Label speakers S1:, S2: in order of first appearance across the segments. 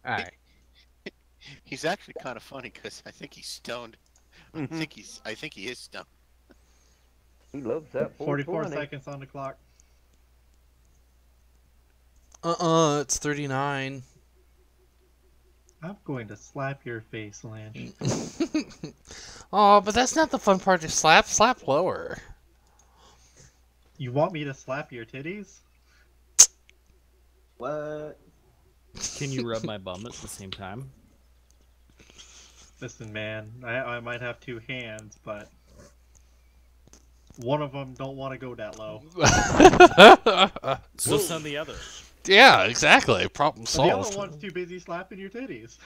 S1: All right.
S2: He's actually kind of funny because I think he's stoned. I think he is stoned.
S3: He loves that
S4: 44
S3: 420.
S4: seconds on the clock.
S1: It's 39.
S4: I'm going to slap your face, Lance.
S1: Oh, but that's not the fun part to slap. Slap lower.
S4: You want me to slap your titties?
S5: What?
S6: Can you rub my bum at the same time?
S4: Listen, man, I might have two hands, but one of them don't want to go that low.
S6: So send the other.
S1: Yeah, exactly. Problem
S4: But the
S1: solved.
S4: other one's too busy slapping your titties.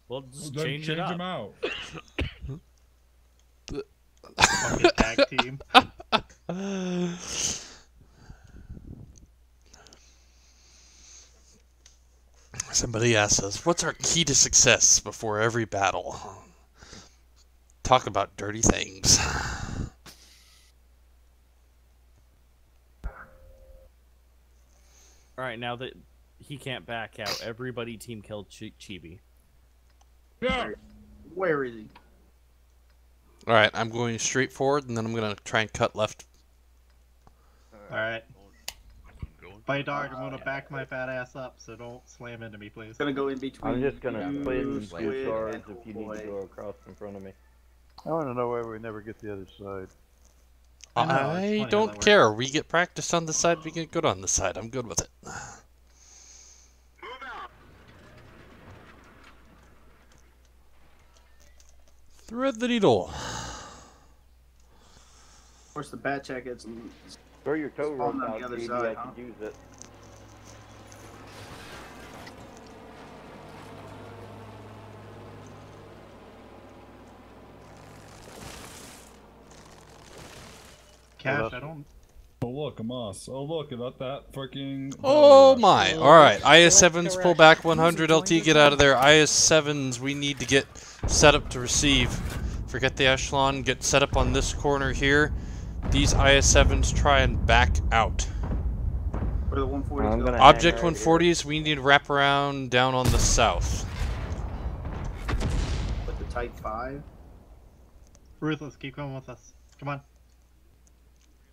S6: Well, just
S7: Then
S6: change it up.
S7: them out.
S4: Fucking tag team.
S1: Somebody asks us, what's our key to success before every battle? Talk about dirty things.
S6: Alright, now that he can't back out, everybody team killed Chibi.
S7: Yeah.
S5: Where is he?
S1: Alright, I'm going straight forward, and then I'm going to try and cut left.
S4: Alright. By dog, I'm gonna back my fat ass up, so don't slam into me, please.
S5: Gonna go in between.
S3: I'm just gonna spin
S5: Squid
S3: shards
S5: and
S3: if you need to go across in front of me.
S8: I want to know why we never get the other side.
S4: I know, it's funny
S1: I
S4: how that
S1: don't
S4: works.
S1: care. We get practiced on the side, we get good on the side. I'm good with it. Thread the needle.
S5: Of course, the bat check gets.
S3: Throw your toe rope
S5: on the
S3: out,
S5: other
S3: maybe
S5: side,
S3: I
S5: huh?
S3: could use it.
S4: Cash, I don't.
S7: Oh look, a moss. Oh look, about that freaking.
S1: Oh my. Alright, IS-7s pull back 100 LT, get out of there. IS-7s, we need to get set up to receive. Forget the echelon, get set up on this corner here. These IS-7s try and back out.
S5: Where the 140s
S3: I'm
S5: go.
S3: gonna-
S1: Object
S3: right
S1: 140s, we need to wrap around down on the south.
S5: With the Type 5.
S4: Ruthless, keep going with us. Come on.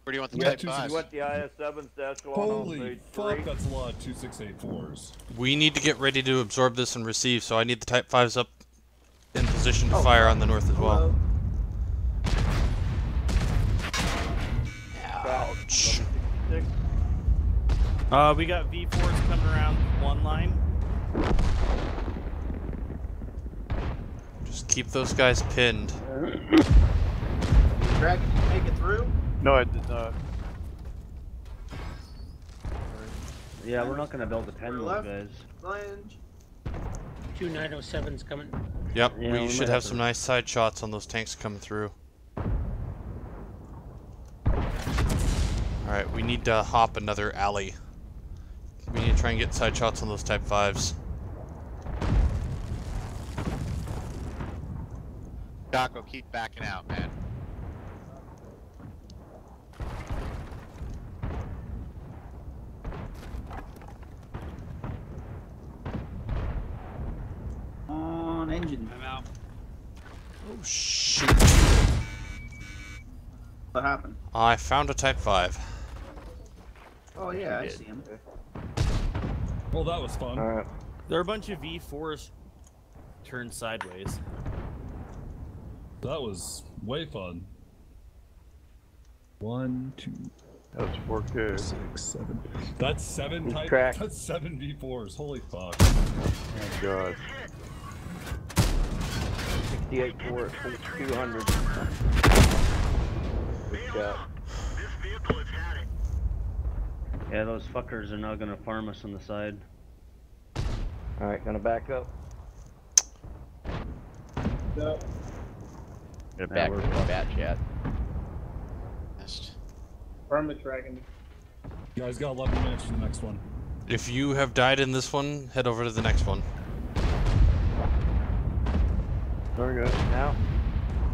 S2: Where do you want the
S7: Yeah,
S2: Type
S7: two-
S2: 5s?
S3: You want the IS-7s to echelon on
S7: Holy
S3: stage
S7: fuck,
S3: 3?
S7: that's a lot of 2684s.
S1: We need to get ready to absorb this and receive, so I need the Type 5s up in position to fire on the north as well. Ouch.
S6: We got V4s coming around one line.
S1: Just keep those guys pinned.
S5: Dragon, did you make it through?
S8: No, I did not.
S3: Yeah, we're not gonna be able to pen those
S5: Left.
S3: guys.
S5: Flange.
S9: 2907's coming.
S1: Yep,
S3: Yeah,
S1: we
S3: we
S1: should
S3: might
S1: have
S3: have
S1: some
S3: to-
S1: nice side shots on those tanks coming through. Alright, we need to hop another alley. We need to try and get side shots on those Type 5s.
S2: Daco, keep backing out, man.
S5: On engine.
S9: I'm out.
S1: Oh, shoot.
S5: What happened?
S1: I found a Type 5.
S5: Oh yeah, I see him.
S7: Well, that was fun.
S3: Alright.
S6: There are a bunch of V4s turned sideways.
S7: That was way fun. 1, 2,
S8: That was 4K.
S7: 6, 7. That's 7
S3: He's
S7: type.
S3: cracked.
S7: That's 7 V4s. Holy fuck.
S8: Oh god.
S3: 68 for 200. Good shot. Yeah, those fuckers are not gonna farm us on the side. Alright, gonna back up.
S10: Gonna
S3: Yeah,
S10: back
S3: we're
S10: to the
S3: fucked.
S10: bat chat.
S2: Missed.
S10: Farm the dragon.
S7: You guys got 11 minutes for the next one.
S1: If you have died in this one, head over to the next one.
S8: Sorry guys.
S3: Now.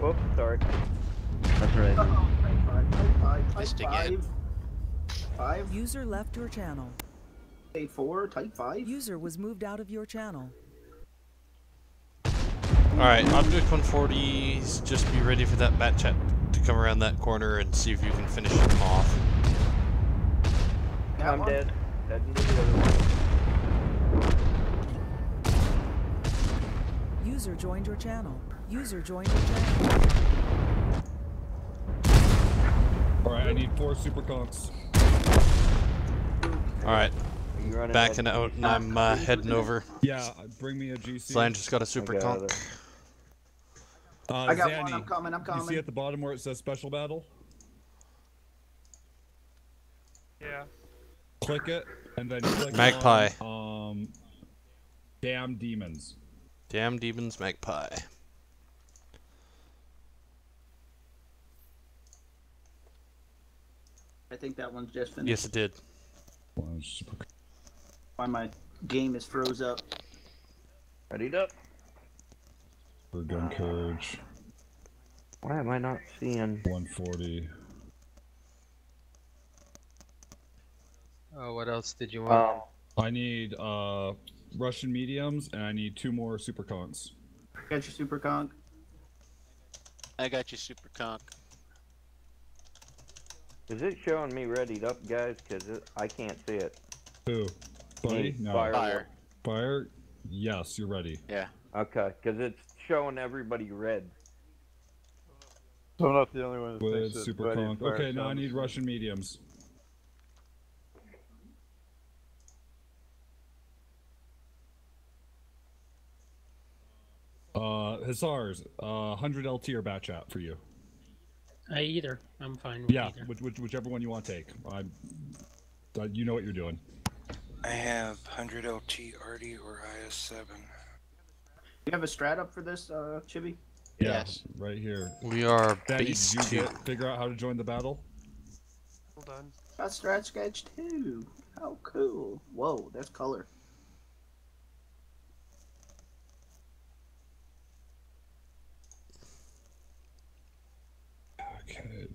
S3: Whoops, sorry. That's right.
S5: Type
S2: Missed
S5: 5,
S2: again.
S5: 5,
S11: User left your channel.
S5: Type 4, Type 5.
S11: User was moved out of your channel.
S1: Alright, Object 140s, just be ready for that bat chat to come around that corner and see if you can finish him off.
S5: I'm dead.
S11: Heading to the other one.
S12: User joined your channel. User joined your channel.
S7: Alright, I need 4 super conks.
S1: Alright, backing out and I'm heading over.
S7: Yeah, bring me a GC.
S1: Slan just got a super conk.
S5: I got
S7: Zanny,
S5: one, I'm coming, I'm coming.
S7: You see at the bottom where it says special battle?
S13: Yeah.
S7: Click it, and then click
S1: Magpie.
S7: on, Damn Demons.
S1: Damn Demons Magpie.
S5: I think that one's just finished.
S1: Yes, it did.
S5: Why my game is froze up.
S11: Readied up.
S7: For gun courage.
S11: Why am I not seeing
S7: 140.
S13: Oh, what else did you want?
S7: I need Russian mediums, and I need 2 more super conks.
S5: Got your super conk?
S2: I got you super conk.
S11: Is it showing me readied up, guys? Because I can't see it.
S7: Who? Buddy?
S11: Me.
S7: No.
S2: Fire.
S7: Fire? Yes, you're ready.
S2: Yeah.
S11: Okay, because it's showing everybody red.
S8: So I'm not the only one that
S7: With
S8: thinks that
S7: super
S8: Buddy
S7: conk.
S8: and Fire
S7: Okay, now I
S8: sound
S7: need
S8: the
S7: Russian mediums. Hussars, 100 LT or bat chat for you.
S9: Either. I'm fine with
S7: Yeah,
S9: either.
S7: whichever one you want to take. You know what you're doing.
S14: I have 100 LT Artie or IS-7.
S5: You have a strat up for this, Chibi?
S7: Yeah, right here.
S1: We are
S7: Danny,
S1: base
S7: did you
S1: 2.
S7: figure out how to join the battle?
S13: Hold on.
S5: Got strat sketch too. How cool. Whoa, that's color.
S7: Okay.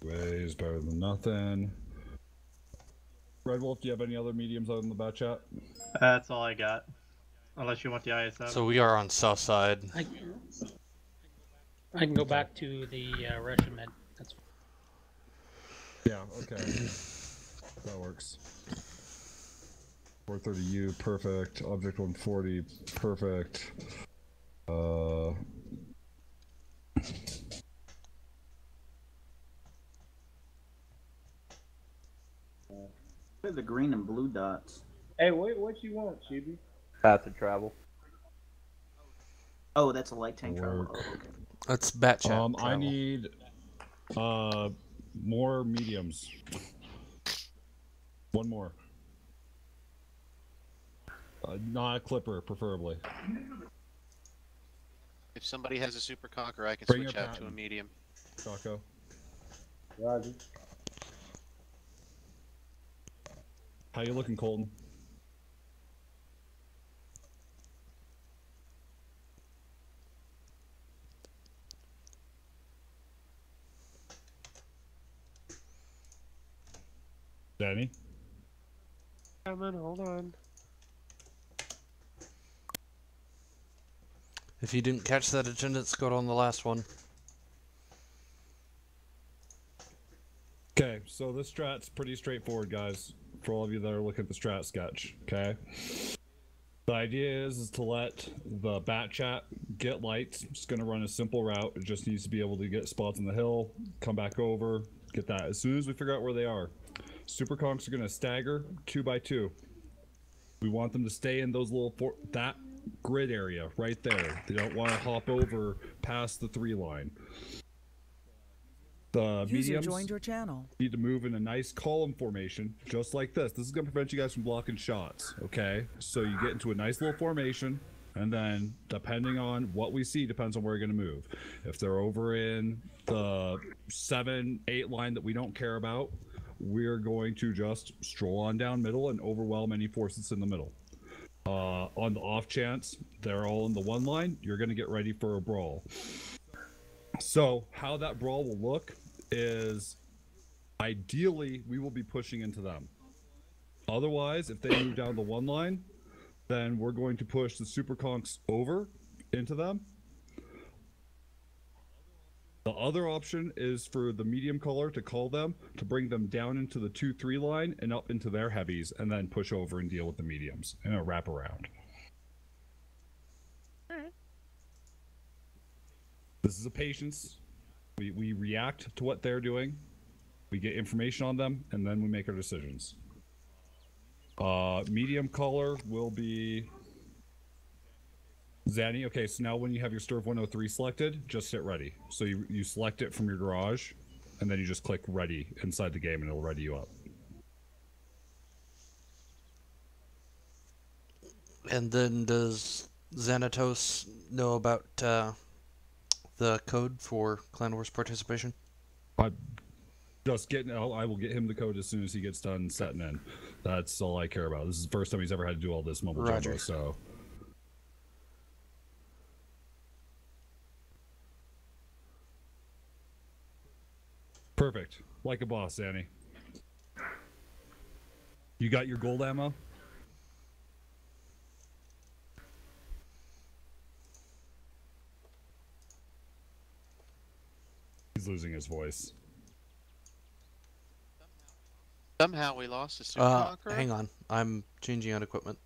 S7: Way is better than nothing. Red Wolf, do you have any other mediums other than the bat chat?
S4: That's all I got. Unless you want the IS-7.
S1: So we are on south side.
S9: I can go back to the Russian med. That's
S7: Yeah, okay. That works. 430U, perfect. Object 140, perfect.
S5: Look at the green and blue dots.
S10: Hey, what you want, Chibi?
S11: Path of travel.
S5: Oh, that's a light tank travel.
S7: Work.
S5: Oh, okay.
S1: That's bat chat.
S7: I
S1: travel.
S7: need more mediums. 1 more. Not a clipper, preferably.
S2: If somebody has a super conker, I can
S7: Bring
S2: switch
S7: your
S2: out to a
S7: patent.
S2: medium.
S7: Taco.
S10: Roger.
S7: How you looking, Colton? Danny?
S13: Coming, hold on.
S1: If you didn't catch that attendance, go on the last one.
S7: Okay, so this strat's pretty straightforward, guys. For all of you that are looking at the strat sketch, okay? The idea is to let the bat chat get lights. It's going to run a simple route. It just needs to be able to get spots on the hill, come back over, get that. As soon as we figure out where they are, super conks are going to stagger 2 by 2. We want them to stay in those little that grid area right there. They don't want to hop over past the 3 line. The
S12: User
S7: mediums
S12: joined your channel.
S7: need to move in a nice column formation, just like this. This is going to prevent you guys from blocking shots, okay? So you get into a nice little formation, and then depending on what we see, depends on where you're going to move. If they're over in the 7, 8 line that we don't care about, we're going to just stroll on down middle and overwhelm any forces in the middle. On the off chance they're all in the 1 line, you're going to get ready for a brawl. So how that brawl will look is ideally we will be pushing into them. Otherwise, if they move down the 1 line, then we're going to push the super conks over into them. The other option is for the medium caller to call them, to bring them down into the 2-3 line and up into their heavies, and then push over and deal with the mediums in a wraparound.
S13: Alright.
S7: This is a patience. We react to what they're doing, we get information on them, and then we make our decisions. Medium caller will be Zanny. Okay, so now when you have your Stir of 103 selected, just hit ready. So you select it from your garage, and then you just click ready inside the game, and it'll ready you up.
S1: And then does Xanatos know about the code for Clan Wars participation?
S7: I will get him the code as soon as he gets done setting in. That's all I care about. This is the first time he's ever had to do all this mumbo jumbo, so. Perfect. Like a boss, Annie. You got your gold ammo? He's losing his voice.
S2: Somehow we lost a Super Conqueror?
S1: Hang on. I'm changing out equipment.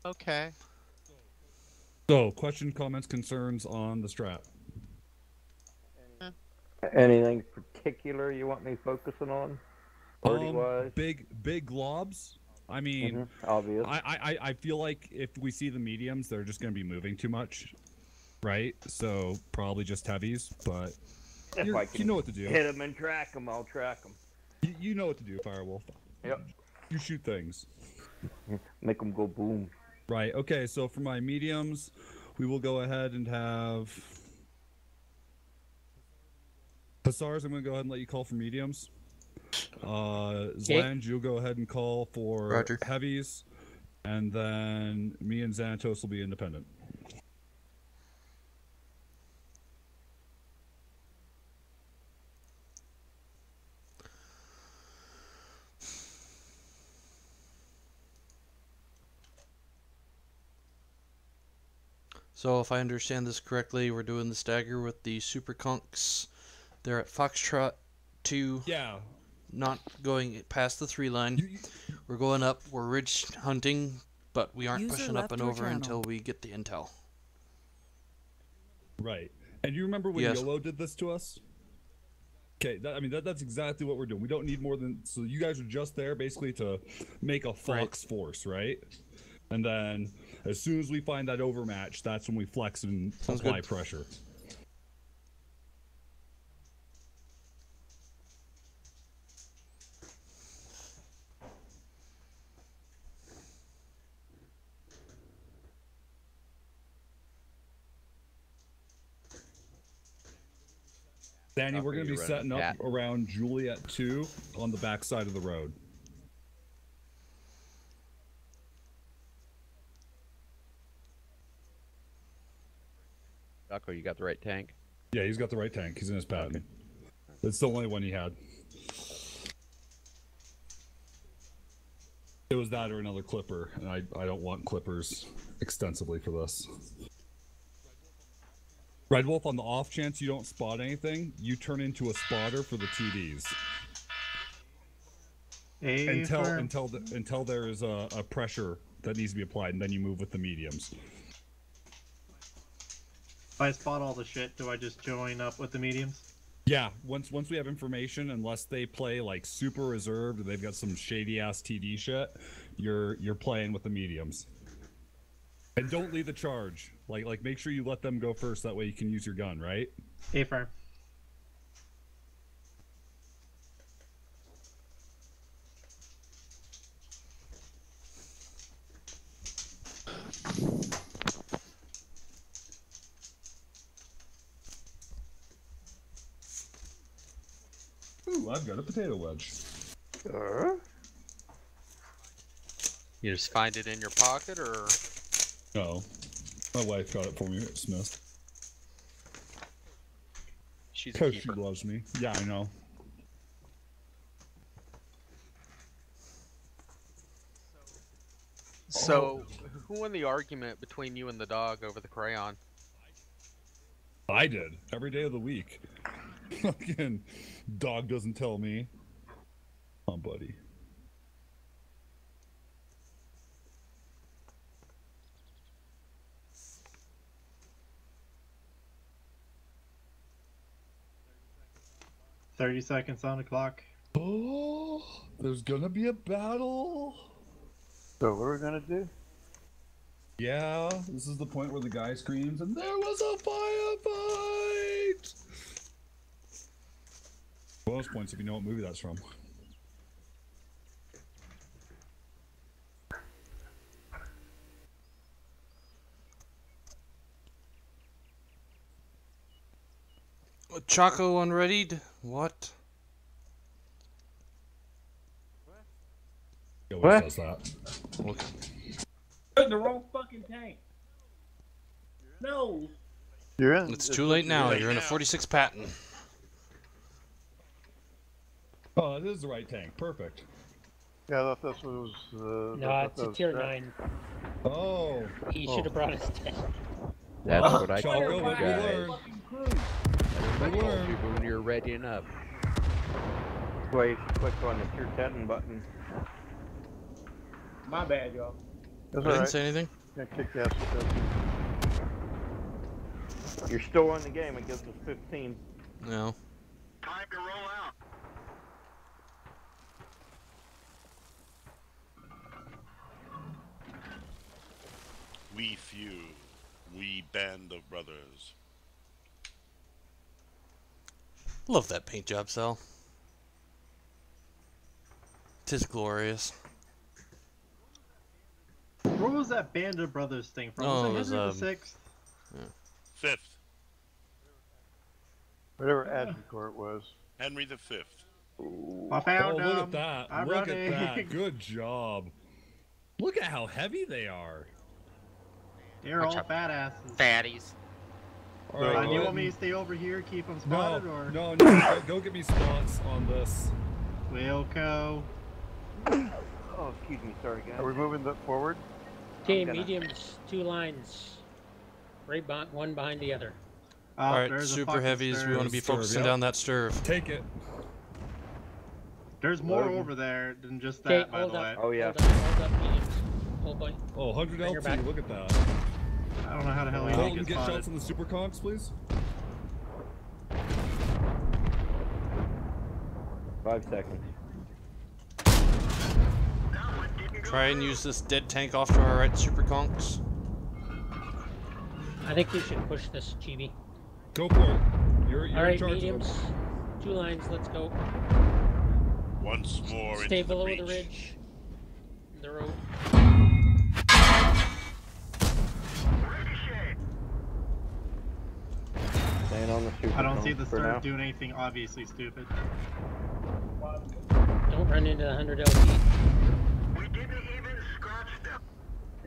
S2: Okay.
S7: So, question, comments, concerns on the strat?
S11: Anything particular you want me focusing on? Party-wise?
S7: Big globs. I mean,
S11: obvious.
S7: I feel like if we see the mediums, they're just going to be moving too much, right? So probably just heavies, but
S11: If I can
S7: you know what to do.
S11: hit them and track them, I'll track them.
S7: You know what to do, Firewolf.
S11: Yep.
S7: You shoot things.
S11: Make them go boom.
S7: Right. Okay. So for my mediums, we will go ahead and have Hussars. I'm going to go ahead and let you call for mediums. Zlange, you'll go ahead and call for heavies, and then me and Xanatos will be independent.
S1: So if I understand this correctly, we're doing the stagger with the Super Conks. They're at Foxtrot 2.
S7: Yeah.
S1: Not going past the 3 line. We're going up. We're ridge hunting, but we aren't pushing up and over until we get the intel.
S7: Right. And you remember when YOLO did this to us? Okay, that's exactly what we're doing. We don't need more than... So you guys are just there basically to make a Fox force, right? And then as soon as we find that overmatch, that's when we flex and apply pressure. Danny, we're going to be setting up around Juliet 2 on the back side of the road.
S15: Ducko, you got the right tank?
S7: Yeah, he's got the right tank. He's in his pattern. Okay. It's the only one he had. It was that or another clipper, and I don't want clippers extensively for this. Red Wolf, on the off chance you don't spot anything, you turn into a spotter for the TDs. Until there is a pressure that needs to be applied, and then you move with the mediums.
S4: If I spot all the shit, do I just join up with the mediums?
S7: Yeah, once we have information, unless they play like super reserved or they've got some shady ass TD shit, you're playing with the mediums. And don't lead the charge. Like make sure you let them go first, that way you can use your gun, right?
S4: A-firm.
S7: Ooh, I've got a potato wedge.
S15: You just find it in your pocket, or?
S7: No. My wife got it for me at Smith.
S15: She's
S7: because she loves me. Yeah, I know.
S15: So, Who won the argument between you and the dog over the crayon?
S7: I did every day of the week. Fucking dog doesn't tell me. Come on, buddy.
S4: "30 seconds on the clock."
S7: Oh, there's gonna be a battle.
S8: So what are we gonna do?
S7: Yeah, this is the point where the guy screams, and there was a firefight! Bonus points if you know what movie that's from.
S1: Choco unreadied? What?
S7: What? Does that?
S1: Okay.
S5: Put in the wrong fucking tank. No.
S8: You're in.
S1: It's too late now. You're in a 46 patent.
S7: Oh, it is the right tank. Perfect.
S8: Yeah, I thought this was.
S9: No, it's a tier 9.
S7: Oh.
S9: He should have brought his tank.
S15: That's what I
S7: Choco,
S15: told you
S7: what we
S15: guys.
S7: learned.
S15: I told you when you're readying up.
S11: That's why you should click on the tier 10 button.
S5: My bad, y'all.
S1: I didn't say anything.
S8: Can't kick the ass with this.
S11: You're still in the game. It gives us 15.
S1: No.
S2: Time to roll out.
S16: We few, we band of brothers.
S1: Love that paint job, Sal. 'Tis glorious.
S4: Where was that Band of Brothers thing from?
S1: Oh,
S4: Was it Henry the Sixth?
S1: Yeah.
S16: 5th.
S8: Whatever Agincourt was.
S16: Henry the 5th.
S4: I found
S7: look
S4: them.
S7: at that.
S4: I'm
S7: Look
S4: running.
S7: at that. Good job. Look at how heavy they are.
S4: They're all badasses.
S15: Fatties.
S7: All right,
S4: You want me to stay over here, keep them
S7: No,
S4: spotted, or?
S7: no, go get me spots on this.
S4: Wilco.
S11: Oh, excuse me. Sorry, guys.
S8: Are we moving forward?
S9: Okay, mediums, 2 lines. Right one behind the other.
S1: Alright,
S4: there's a
S1: super
S4: fucking
S1: heavies. We
S4: stirve.
S1: want to be focusing
S7: Yep.
S1: down that stirve.
S7: Take it.
S4: There's more over there than just
S9: Okay,
S4: that, by the
S9: hold
S4: way.
S9: up.
S11: Oh, yeah.
S9: Hold up, mediums. Hold by.
S7: Oh, 100
S9: Bring her
S7: LT.
S9: back.
S7: Look at that.
S4: I don't know how the hell he
S7: Colton,
S4: gets
S7: get
S4: spotted.
S7: shots on the super conks, please.
S11: 5 seconds.
S1: Try and use this dead tank off to our right, super conks.
S9: I think we should push this, Chibi.
S7: Go for it. You're in
S9: Alright,
S7: charge
S9: mediums.
S7: of them.
S9: 2 lines, let's go.
S16: Once more
S9: Stay
S16: into
S9: below
S16: the
S9: the
S16: breach.
S9: ridge. The road.
S11: Staying on the super
S4: I don't see
S11: cone
S4: the
S11: for now.
S4: stirve doing anything obviously stupid.
S9: Don't run into the 100 LT.
S2: We didn't even scratch them.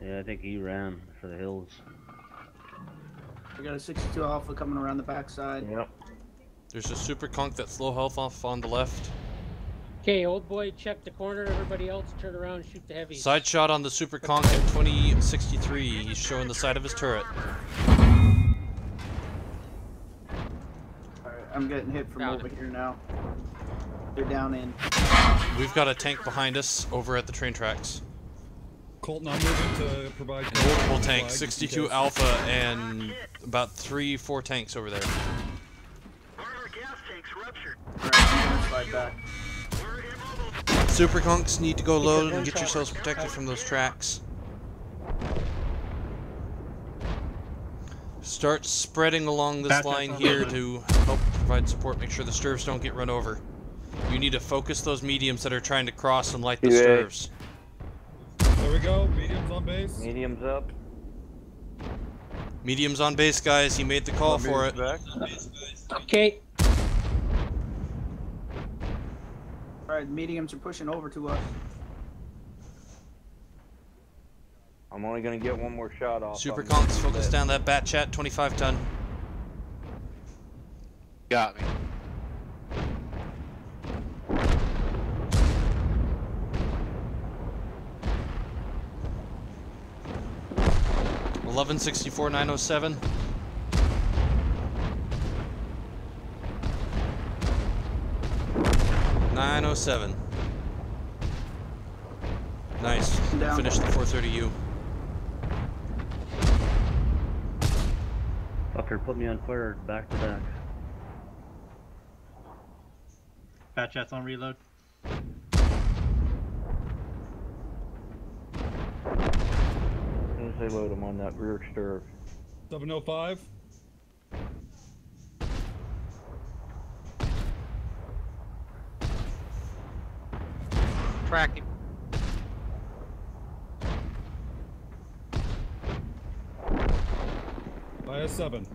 S3: Yeah, I think he ran for the hills.
S5: We got a 62 Alpha coming around the backside.
S11: Yep.
S1: There's a super conk that's low health off on the left.
S9: Okay, old boy, check the corner. Everybody else, turn around, shoot the heavies.
S1: Side shot on the super conk at 2063. He's showing the side of his turret.
S5: Alright, I'm getting hit from over here now. They're down in.
S1: We've got a tank behind us over at the train tracks.
S7: Colton, I'm moving to provide
S1: Multiple tanks,
S7: flag just in
S1: 62
S7: case.
S1: Alpha and about 3-4 tanks over there.
S5: Alright, I'm gonna slide back.
S1: Super conks need to go low and get yourselves protected from those tracks. Start spreading along this line here to help provide support, make sure the stirves don't get run over. You need to focus those mediums that are trying to cross and light the stirves.
S7: There we go. Mediums on base.
S11: Mediums up.
S1: Mediums on base, guys. He made the call for it.
S9: Okay.
S5: Alright, mediums are pushing over to us.
S11: I'm only gonna get one more shot off.
S1: Super
S11: on
S1: conks,
S11: this.
S1: focus down that bat chat, 25 ton.
S2: Got me.
S1: 1164 907. .907. Nice.
S5: Down.
S1: Finish the 430U.
S3: Fucker put me on fire back to back.
S4: Fat chat's on reload.
S11: As soon as they load them on that rear stirrup.
S7: 705.
S15: Track him.
S7: IS-7.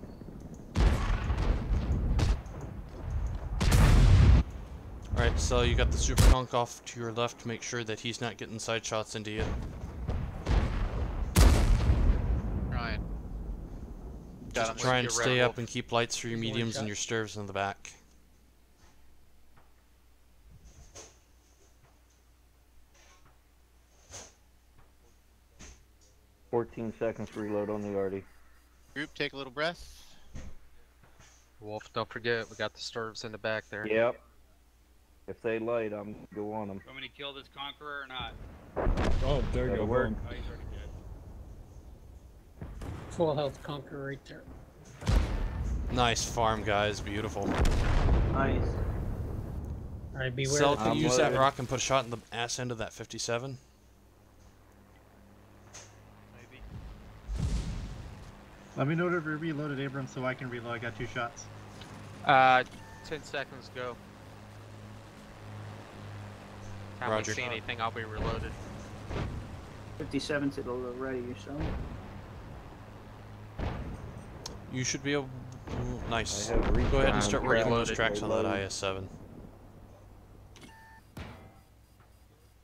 S1: Alright, so you got the super conk off to your left to make sure that he's not getting side shots into you.
S2: Ryan. Got him.
S1: Just try and
S2: Your
S1: stay
S2: red
S1: up and keep lights for your mediums and your stirves in the back.
S11: .14 to reload on the Artie.
S2: Group, take a little breath.
S15: Wolf, don't forget, we got the stirves in the back there.
S11: Yep. If they light, I'm gonna go on them.
S17: Want me to kill this Conqueror or not?
S7: Oh, there you
S11: That'll
S7: go.
S11: work.
S7: Boom.
S17: Oh, he's already dead.
S9: Full health Conqueror right there.
S1: Nice farm, guys. Beautiful.
S5: Nice.
S9: Alright, beware.
S1: Cell,
S9: the
S1: can you use that
S11: loaded.
S1: rock and put a shot in the ass end of that 57?
S17: Maybe.
S4: Let me know if you're reloaded, Abrams, so I can reload. I got 2 shots.
S15: 10 seconds go. Time
S1: Roger.
S15: we see anything, I'll be reloaded.
S5: 57 to the right of yourself.
S1: You should be able... Nice.
S11: I have
S1: Go ahead and
S11: recon
S1: start working those
S11: traffic
S1: tracks on that
S11: load.
S1: IS-7.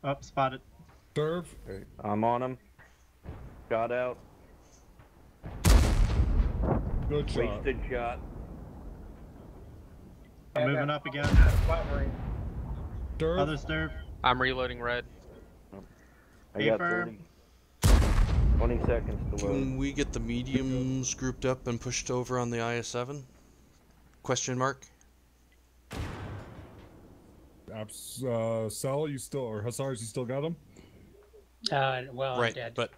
S4: Up, spotted.
S7: Serve.
S11: I'm on them. Shot out.
S7: Good shot.
S11: Wasted shot.
S4: I'm moving up again.
S7: Serve.
S4: Other stirb.
S15: I'm reloading red.
S11: I got
S4: Confirm.
S11: 20 seconds to load.
S1: Can we get the mediums grouped up and pushed over on the IS-7? Question mark?
S7: Sal, you still, or Hussars, you still got them?
S9: Well, I'm
S1: Right,
S9: dead.
S1: but...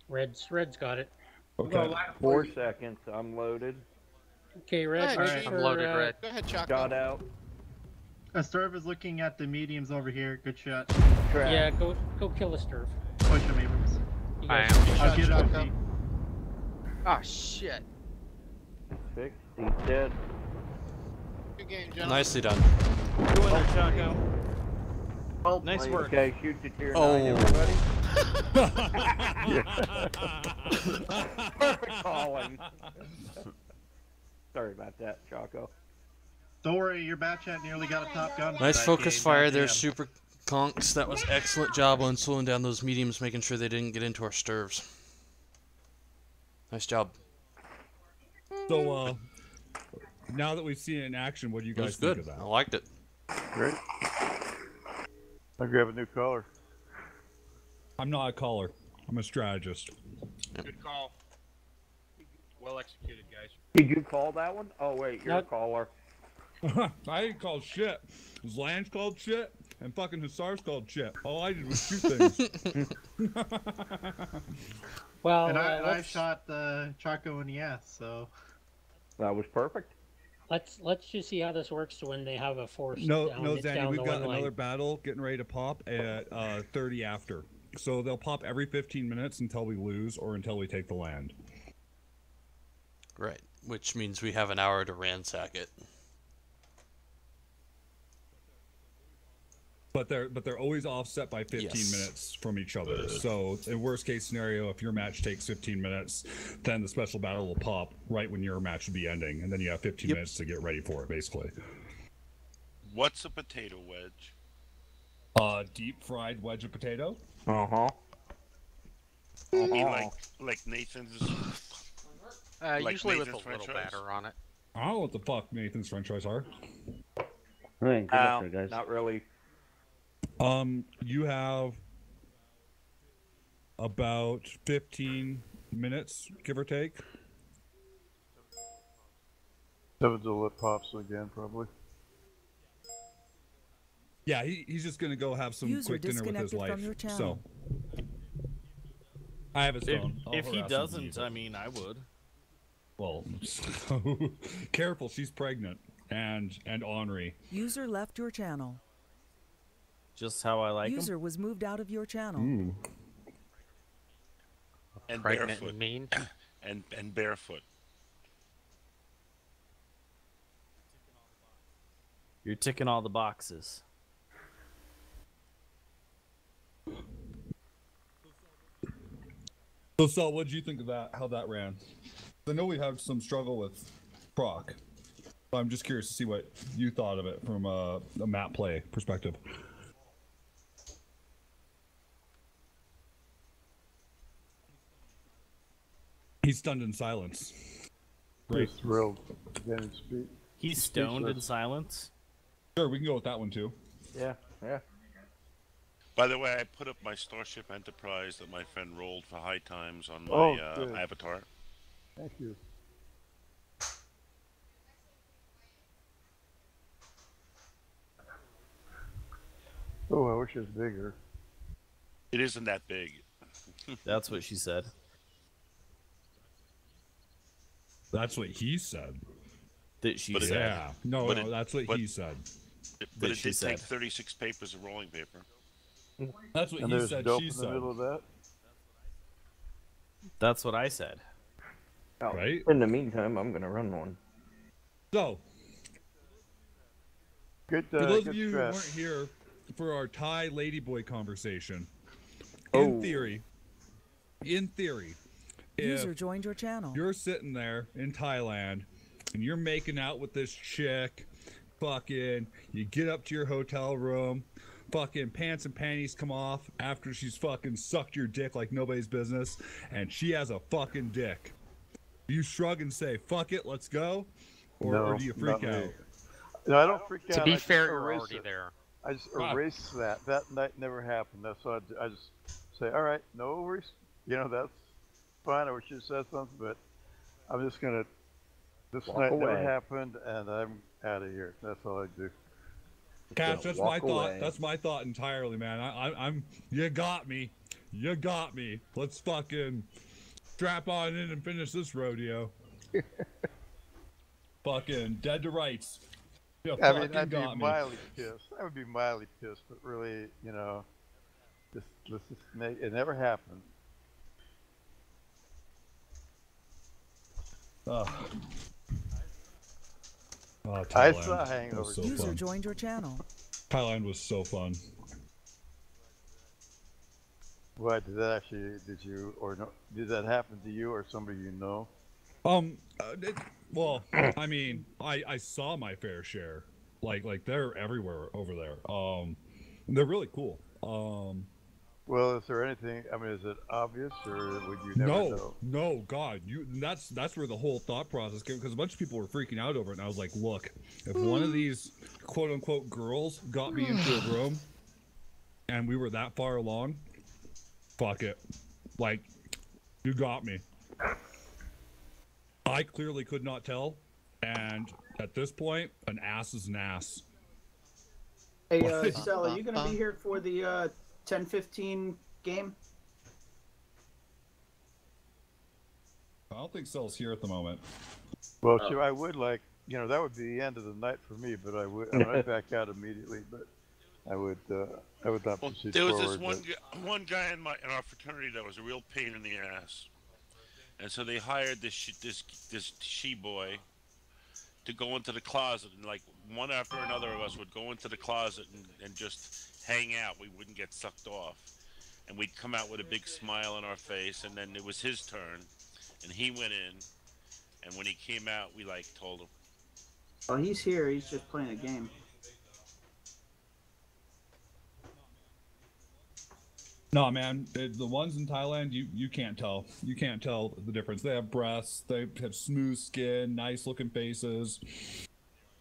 S9: Red's got it.
S7: Okay.
S11: 4 seconds. I'm loaded.
S9: Okay, Red.
S2: Alright,
S9: make
S4: Alright.
S15: I'm
S9: sure,
S15: loaded red.
S2: Go ahead, Choco.
S11: Shot out.
S4: A stirb is looking at the mediums over here. Good shot.
S11: Track.
S9: Yeah, go kill the Sturf.
S4: Push him, Abrams.
S9: You
S15: I
S9: guys-
S15: am.
S2: Good
S4: I'll
S2: shot,
S4: get it
S2: Choco.
S4: OP.
S15: Ah, shit.
S11: Fixed. He's dead.
S2: Good game, gentlemen.
S1: Nicely done.
S6: Go in there, Chaco.
S5: Oh,
S6: Nice work.
S11: Okay, shoot to tier 9,
S1: Oh.
S11: everybody. Perfect calling. Sorry about that, Chaco.
S4: Don't worry, your bat chat nearly got a top gun. for
S1: Nice
S4: that
S1: focus
S4: game,
S1: fire there,
S4: goddamn.
S1: super conks. That was excellent job on slowing down those mediums, making sure they didn't get into our stirves. Nice job.
S7: So, now that we've seen it in action, what do you
S1: It was
S7: guys think
S1: good.
S7: of that?
S1: I liked it.
S8: Great. I grab a new color.
S7: I'm not a caller. I'm a strategist.
S17: Good call. Well executed, guys.
S11: Did you call that one? Oh, wait, you're
S9: Nope.
S11: a caller.
S7: I ain't called shit. Lange called shit, and fucking Hussars called shit. All I did was shoot things.
S9: Well,
S4: And I
S9: let's
S4: shot Chaco in the ass, so.
S11: That was perfect.
S9: let's just see how this works when they have a force
S7: No,
S9: down,
S7: no, Zanny,
S9: down
S7: we've
S9: the
S7: got
S9: one line.
S7: another battle getting ready to pop at 30 after. So they'll pop every 15 minutes until we lose or until we take the land.
S1: Right, which means we have an hour to ransack it.
S7: But they're always offset by 15
S1: Yes.
S7: minutes from each other. So in worst case scenario, if your match takes 15 minutes, then the special battle will pop right when your match will be ending, and then you have 15 minutes to get ready for it, basically.
S16: What's a potato wedge?
S7: Deep fried wedge of potato.
S11: Uh-huh.
S16: You mean like Nathan's? Like
S15: Usually with a
S16: Nathan's
S15: little
S16: French fries?
S15: batter on it.
S7: I don't know what the fuck Nathan's French fries are.
S3: Hey, good luck there, guys.
S11: Not really.
S7: You have about 15 minutes, give or take.
S8: Sevens will let pops again, probably.
S7: Yeah, he's just gonna go have some
S12: User
S7: quick dinner with his
S12: disconnected
S7: wife.
S12: from your channel.
S7: So I have his phone. I'll
S6: If he
S7: harass him
S6: doesn't,
S7: use
S6: I
S7: it.
S6: mean, I would.
S7: Well, careful, she's pregnant and ornery.
S12: User left your channel.
S6: Just how I like him.
S12: User was moved out of your channel.
S7: Ooh.
S2: And
S15: Pregnant
S2: barefoot.
S15: and mean.
S16: And barefoot.
S6: You're ticking all the boxes.
S7: So, Sal, what did you think of that? How that ran? I know we had some struggle with proc. I'm just curious to see what you thought of it from a map play perspective. He's stunned in silence.
S8: He's thrilled. Again, speak.
S6: He's stoned in silence.
S7: Sure, we can go with that one too.
S11: Yeah, yeah.
S16: By the way, I put up my Starship Enterprise that my friend rolled for high times on my
S8: good.
S16: avatar.
S8: Thank you. Oh, I wish it was bigger.
S16: It isn't that big.
S6: That's what she said.
S7: That's what he said.
S6: That she
S16: But it-
S6: said.
S7: Yeah. No,
S16: But
S7: no, that's what he said.
S16: But it
S6: she
S16: did take
S6: said.
S16: 36 papers of rolling paper.
S7: That's what
S8: And
S7: he
S8: there's
S7: said.
S8: dope
S7: She
S8: in the
S7: said.
S8: middle of that.
S6: That's what I said.
S11: Oh,
S7: Right?
S11: in the meantime, I'm gonna run one.
S7: So,
S8: Good,
S7: for those
S8: good
S7: of you
S8: strat.
S7: who weren't here for our Thai ladyboy conversation,
S11: Oh.
S7: in theory,
S12: User
S7: if
S12: joined your channel.
S7: you're sitting there in Thailand and you're making out with this chick, fucking, you get up to your hotel room, fucking pants and panties come off after she's fucking sucked your dick like nobody's business, and she has a fucking dick. Do you shrug and say, fuck it, let's go? Or do you freak
S8: not me.
S7: out?
S8: No, I don't freak out.
S15: To be
S8: I just
S15: fair, you're
S8: erase
S15: already
S8: it.
S15: there.
S8: I just
S7: Ah.
S8: erase that. That night never happened. That's why I just say, all right, no worries. You know, that's fine. I wish you said something, but I'm just gonna. This
S11: Walk
S8: night never
S11: away.
S8: happened, and I'm out of here. That's all I do.
S7: Cash, that's
S11: walk
S7: my thought.
S11: away.
S7: That's my thought entirely, man. I'm. You got me. You got me. Let's fucking strap on in and finish this rodeo. Fucking dead to rights. You
S8: I
S7: fucking
S8: mean, I'd be
S7: got me.
S8: mildly pissed. I would be mildly pissed, but really, you know, let's just make it never happened.
S7: Oh,
S8: I
S7: Thailand
S8: saw
S7: was
S8: Hangover.
S7: so
S12: User
S7: fun.
S12: joined your channel.
S7: Thailand was so fun.
S8: What did that actually? Did you or no? Did that happen to you or somebody you know?
S7: Well, I mean, I saw my fair share. Like they're everywhere over there. They're really cool.
S8: Well, is there anything? I mean, is it obvious or would you never know?
S7: No, God, that's where the whole thought process came, because a bunch of people were freaking out over it, and I was like, look, if one of these quote unquote girls got me into a room, and we were that far along, fuck it, like, you got me. I clearly could not tell, and at this point, an ass is an ass.
S5: Hey, Sal, are you gonna be here for the 10-15 game?
S7: I don't think Cell's here at the moment.
S8: Well, sure, I would like, you know, that would be the end of the night for me. But I would, I'd back out immediately. But I would not proceed
S16: There was
S8: forward.
S16: this one guy in our fraternity that was a real pain in the ass, and so they hired this she boy to go into the closet, and like one after another of us would go into the closet and just hang out. We wouldn't get sucked off, and we'd come out with a big smile on our face, and then it was his turn, and he went in, and when he came out, we like told him,
S5: Oh, he's here. He's just playing a game.
S7: No, man, the ones in Thailand, you can't tell. You can't tell the difference. They have breasts, they have smooth skin, nice looking faces,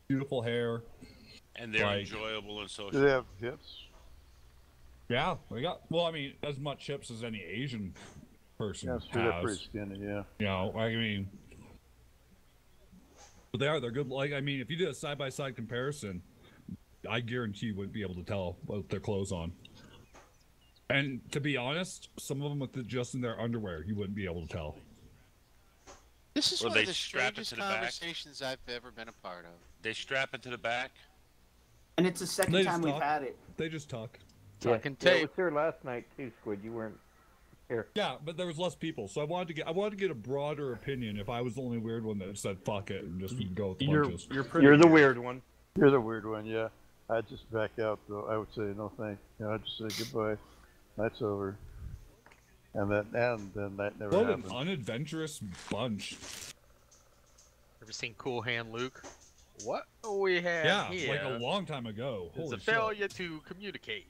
S7: beautiful hair.
S16: and they're
S7: Like-
S16: enjoyable and social.
S8: Do they have hips?
S7: Yeah, we got. Well, I mean, as much chips as any Asian person
S8: Yeah, straight up
S7: has.
S8: pretty skinny, yeah.
S7: You know, I mean, but they're good. Like, I mean, if you did a side-by-side comparison, I guarantee you wouldn't be able to tell with their clothes on. And to be honest, some of them with just in their underwear, you wouldn't be able to tell.
S2: This is
S16: Well,
S2: one of
S16: they
S2: the
S16: strap it
S2: strangest
S16: to the back?
S2: conversations I've ever been a part of.
S16: They strap it to the back.
S5: And it's the second time we've had it.
S7: They just talk.
S15: Talking
S11: Yeah, it
S15: tape.
S11: was here last night too, Squid. You weren't here.
S7: Yeah, but there was less people, so I wanted to get a broader opinion. If I was the only weird one that said "fuck it" and just go with punches.
S11: You're the weird one.
S8: You're the weird one, yeah. I'd just back out, though. I would say no thank you. I'd just say goodbye. Night's over. And then that never
S7: What
S8: happened.
S7: an unadventurous bunch.
S15: Ever seen Cool Hand Luke? What we have
S7: Yeah,
S15: here
S7: like a long time ago.
S15: is
S7: Holy
S15: a
S7: shit.
S15: failure to communicate.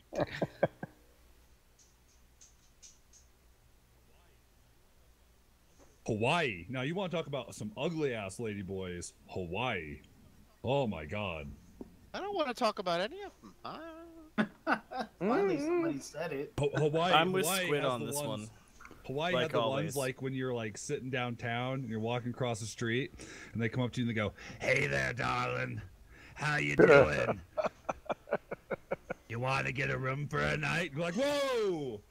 S7: Hawaii. Now you want to talk about some ugly ass lady boys? Hawaii. Oh my god.
S2: I don't want to talk about any of them.
S5: Finally, somebody said it.
S7: Hawaii.
S6: I'm with
S7: Hawaii
S6: Squid
S7: has
S6: on
S7: the
S6: this
S7: ones-
S6: one.
S7: Hawaii
S6: Like
S7: had the
S6: always.
S7: ones like when you're like sitting downtown and you're walking across the street and they come up to you and they go, "Hey there, darling. How you doing? You want to get a room for a night?" You're like, "Whoa!"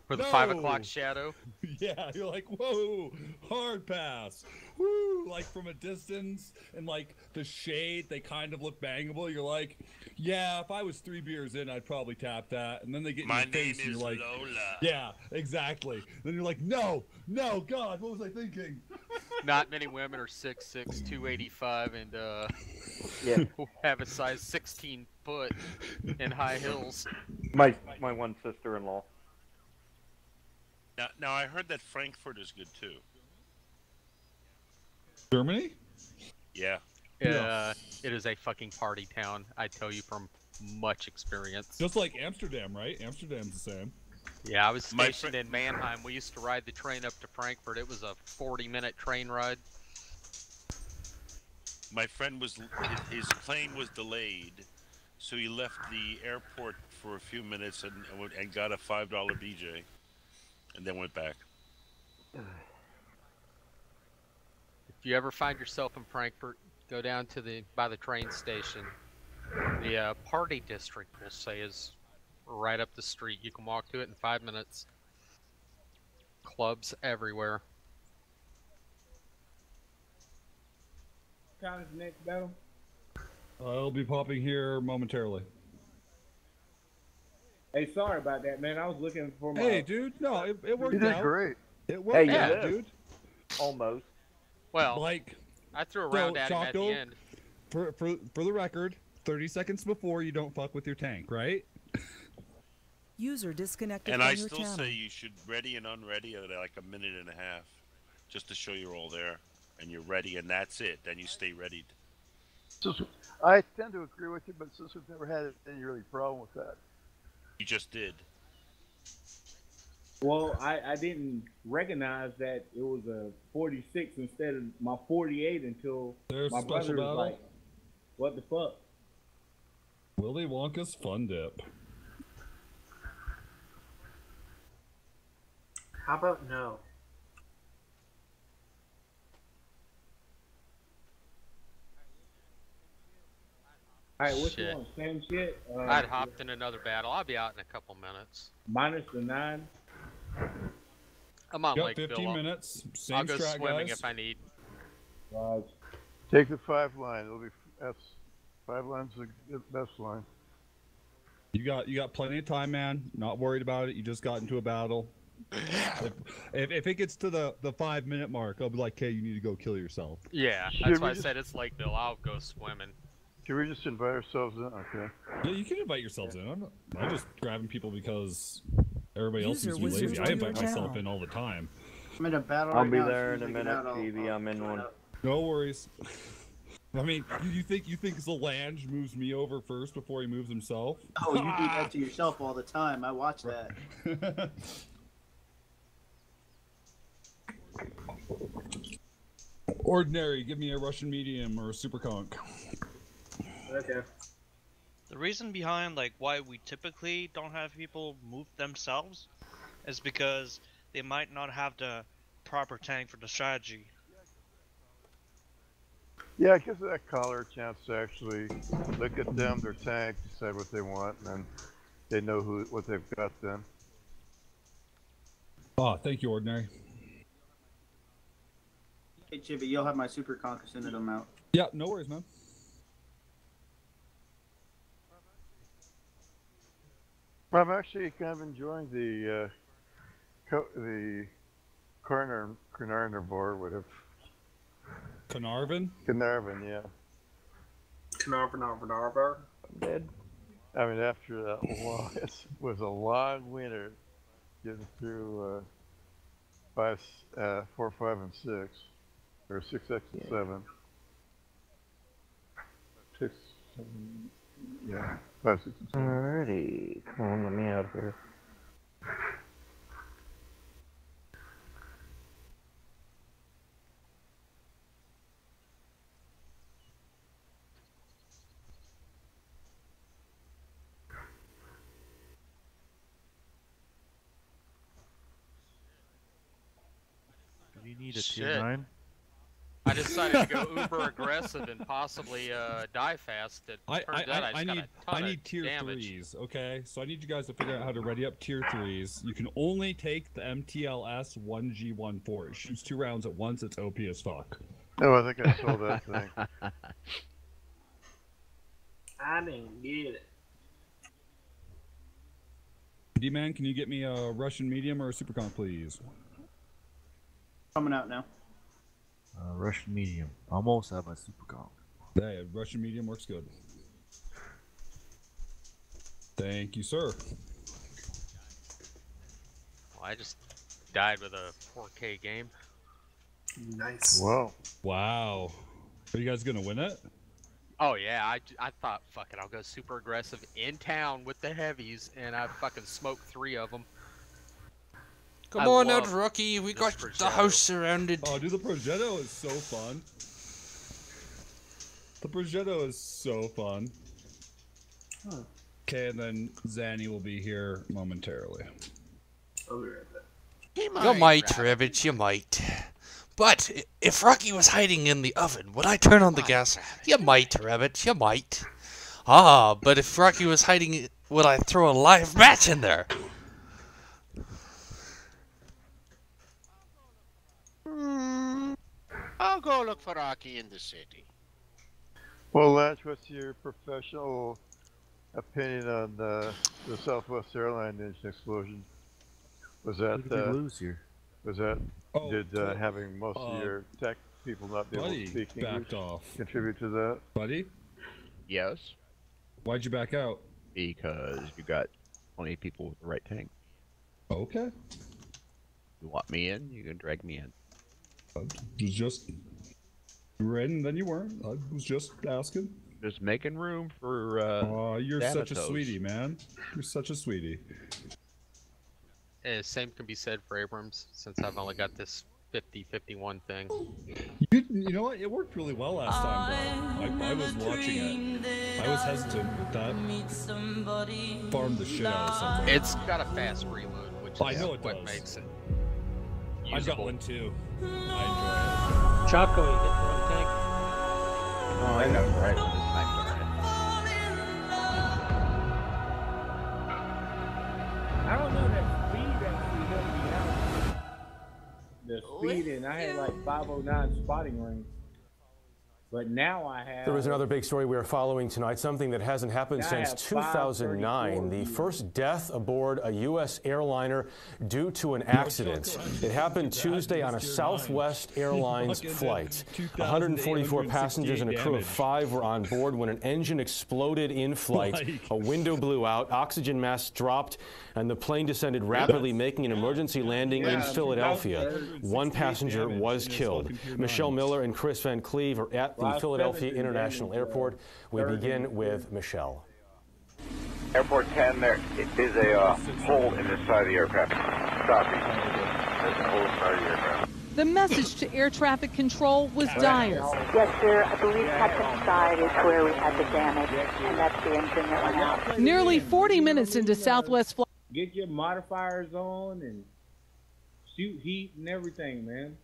S15: For the
S7: No.
S15: 5 o'clock shadow.
S7: Yeah, you're like, "Whoa, hard pass." Woo! Like from a distance and like the shade, they kind of look bangable. You're like, "Yeah, if I was 3 beers in, I'd probably tap that." And then they get in
S16: My
S7: your face
S16: name
S7: and
S16: is
S7: you're like,
S16: Lola.
S7: "Yeah, exactly." Then you're like, "No, no, God, what was I thinking?"
S15: Not many women are 6'6", 285, and
S11: Yeah.
S15: have a size 16 foot in high heels.
S11: My one sister-in-law.
S16: Now I heard that Frankfurt is good too.
S7: Germany?
S16: Yeah.
S15: It is a fucking party town. I tell you from much experience.
S7: Just like Amsterdam, right? Amsterdam's the same.
S15: Yeah, I was stationed in Mannheim. We used to ride the train up to Frankfurt. It was a 40-minute train ride.
S16: My friend his plane was delayed, so he left the airport for a few minutes and got a $5 BJ, and then went back.
S15: If you ever find yourself in Frankfurt, go down to by the train station. The party district, we'll say, is right up the street. You can walk to it in 5 minutes. Clubs everywhere.
S10: Time is the next battle.
S7: I'll be popping here momentarily.
S10: Hey, sorry about that, man. I was looking for my.
S7: Hey, dude, no, it worked
S8: You did
S7: out.
S8: great.
S7: It worked
S11: Hey,
S7: out,
S11: yeah.
S7: dude.
S11: Almost.
S15: Well,
S7: Like,
S15: I threw a round at him at the
S7: Choco,
S15: end.
S7: For the record, 30 seconds before you don't fuck with your tank, right?
S12: User disconnected
S16: And
S12: from
S16: I
S12: your
S16: still
S12: channel.
S16: say you should ready and unready at like a minute and a half, just to show you're all there and you're ready, and that's it. Then you stay ready.
S8: I tend to agree with you, but since we've never had any really problem with that.
S16: You just did.
S10: Well, I didn't recognize that it was a 46 instead of my 48 until
S7: There's
S10: my
S7: a special
S10: brother was
S7: battle.
S10: like, "What the fuck?"
S7: Willy Wonka's Fun Dip.
S18: How about no?
S10: All right, what you
S15: Shit.
S10: want? Same shit.
S15: I'd hopped in another battle. I'll be out in a couple minutes.
S10: Minus the 9.
S15: I'm on
S7: Got
S15: Lake
S7: 15
S15: Phillip.
S7: minutes. Same
S15: I'll go
S7: strat,
S15: swimming
S7: guys.
S15: if I need.
S10: Right.
S8: Take the 5 line. It'll be that's 5 lines the best line.
S7: You got plenty of time, man. Not worried about it. You just got into a battle. If it gets to the 5-minute mark, I'll be like, "Hey, you need to go kill yourself."
S15: Yeah,
S8: Should
S15: that's
S8: we
S15: why I
S8: just-
S15: said it's Lakeville. I'll go swimming.
S8: Should we just invite ourselves in? Okay.
S7: Yeah, you can invite yourselves in. I'm just grabbing people because everybody else
S12: User
S7: seems to be
S12: was
S7: lazy. I
S12: joined
S7: invite
S12: your
S7: myself
S12: channel.
S7: in all the time.
S5: I'm in a battle
S11: I'll
S5: right
S11: be
S5: now. As
S11: there
S5: soon
S11: in a
S5: as I get
S11: minute,
S5: out, I'll-
S11: TV.
S5: I'll
S11: I'm in
S5: join
S11: one.
S5: up.
S7: No worries. I mean, you think Zelange moves me over first before he moves himself?
S5: Oh, you do that to yourself all the time. I watch that.
S7: Ordinary, give me a Russian medium or a super conch.
S18: Okay.
S19: The reason behind like why we typically don't have people move themselves is because they might not have the proper tank for the strategy.
S8: Yeah, it gives that caller a chance to actually look at them, their tank, decide what they want, and then they know what they've got then.
S7: Oh, thank you, Ordinary.
S5: Hey, Chibi, you'll have my super conk as soon as I'm out.
S7: Yeah, no worries, man.
S8: I'm actually kind of enjoying the Carnarvon board with
S7: Carnarvon?
S8: Carnarvon, yeah.
S18: Carnarvon.
S11: Dead.
S8: I mean, after that it was a long winter getting through 4, 5, and 6, or 6, 6, and 7. 6, 7, yeah, 5, 6, and 7.
S11: Alrighty, come on, let me out of here.
S6: You need a
S15: Shit.
S6: tier 9?
S15: I decided to go uber aggressive and possibly die fast. It turns out I just got a ton
S7: I need
S15: of
S7: tier
S15: damage.
S7: 3s, okay? So I need you guys to figure out how to ready up tier 3s. You can only take the MTLS 1G14. It shoots 2 rounds at once. It's OP as fuck.
S8: Oh, I think I sold that thing.
S18: I didn't get it.
S7: D-Man, can you get me a Russian medium or a super comp, please?
S5: Coming out now.
S6: Russian medium. Almost have my super comp.
S7: Hey, Russian medium works good. Thank you, sir.
S15: Well, I just died with a 4K game.
S18: Nice.
S8: Whoa.
S7: Wow. Are you guys gonna win it?
S15: Oh yeah, I thought, fuck it, I'll go super aggressive in town with the heavies, and I fucking smoked 3 of them.
S1: Come on out, Rocky. We got the house surrounded.
S7: Oh, dude, the Progetto is so fun. The Progetto is so fun. Okay, and then Zanny will be here momentarily.
S18: I'll be right back.
S1: You might, Ravage, you might. But if Rocky was hiding in the oven, would I turn on the gas? You might, Ravage, you might. Ah, but if Rocky was hiding, would I throw a live match in there?
S2: I'll go look for Rocky in the city.
S8: Well, Lance, what's your professional opinion on the Southwest Airline engine explosion? Was that
S6: Who did we lose here?
S8: Was that having most of your tech people not be able to speak English
S7: backed off.
S8: contribute to that?
S7: Buddy?
S20: Yes.
S7: Why'd you back out?
S20: Because you got plenty of people with the right tank.
S7: Okay.
S20: You want me in? You can drag me in.
S7: Just you were in, and then you weren't. I was just asking.
S20: Just making room for.
S7: Oh, you're such a
S20: Thanatos.
S7: sweetie, man. You're such a sweetie.
S15: Same can be said for Abrams, since I've only got this 50-51 thing.
S7: You know what? It worked really well last time, bro. I was watching it. I was hesitant with that. Farm the shit out of something.
S15: It's got a fast reload, which is
S7: I know it
S15: what
S7: does.
S15: makes it
S7: I've got
S15: usable.
S7: one too. I
S9: Choco, you get the wrong tank.
S20: Oh, I got it right with this tank already.
S10: I don't know, that speed actually helped me out. The speed, and I had like 509 spotting range. But now I have...
S21: There was another big story we are following tonight, something that hasn't happened
S10: Now I
S21: since
S10: have
S21: 2009. The first death aboard a U.S. airliner due to an accident. It happened Tuesday on a Southwest Airlines flight. 144 passengers and a crew of 5 were on board when an engine exploded in flight. A window blew out, oxygen masks dropped, and the plane descended rapidly, making an emergency landing in Philadelphia. 1 passenger was killed. Michelle Miller and Chris Van Cleve are at the Philadelphia International Airport. We begin with Michelle.
S22: Airport 10, there is a hole in this side of the aircraft. Copy. There's a hole in the side of the aircraft.
S23: The message to air traffic control was dire.
S24: Yes, sir. I believe Captain side is where we had the damage, and that's the engine that went out.
S23: Nearly 40 minutes into Southwest flight.
S10: Get your modifiers on and shoot heat and everything, man.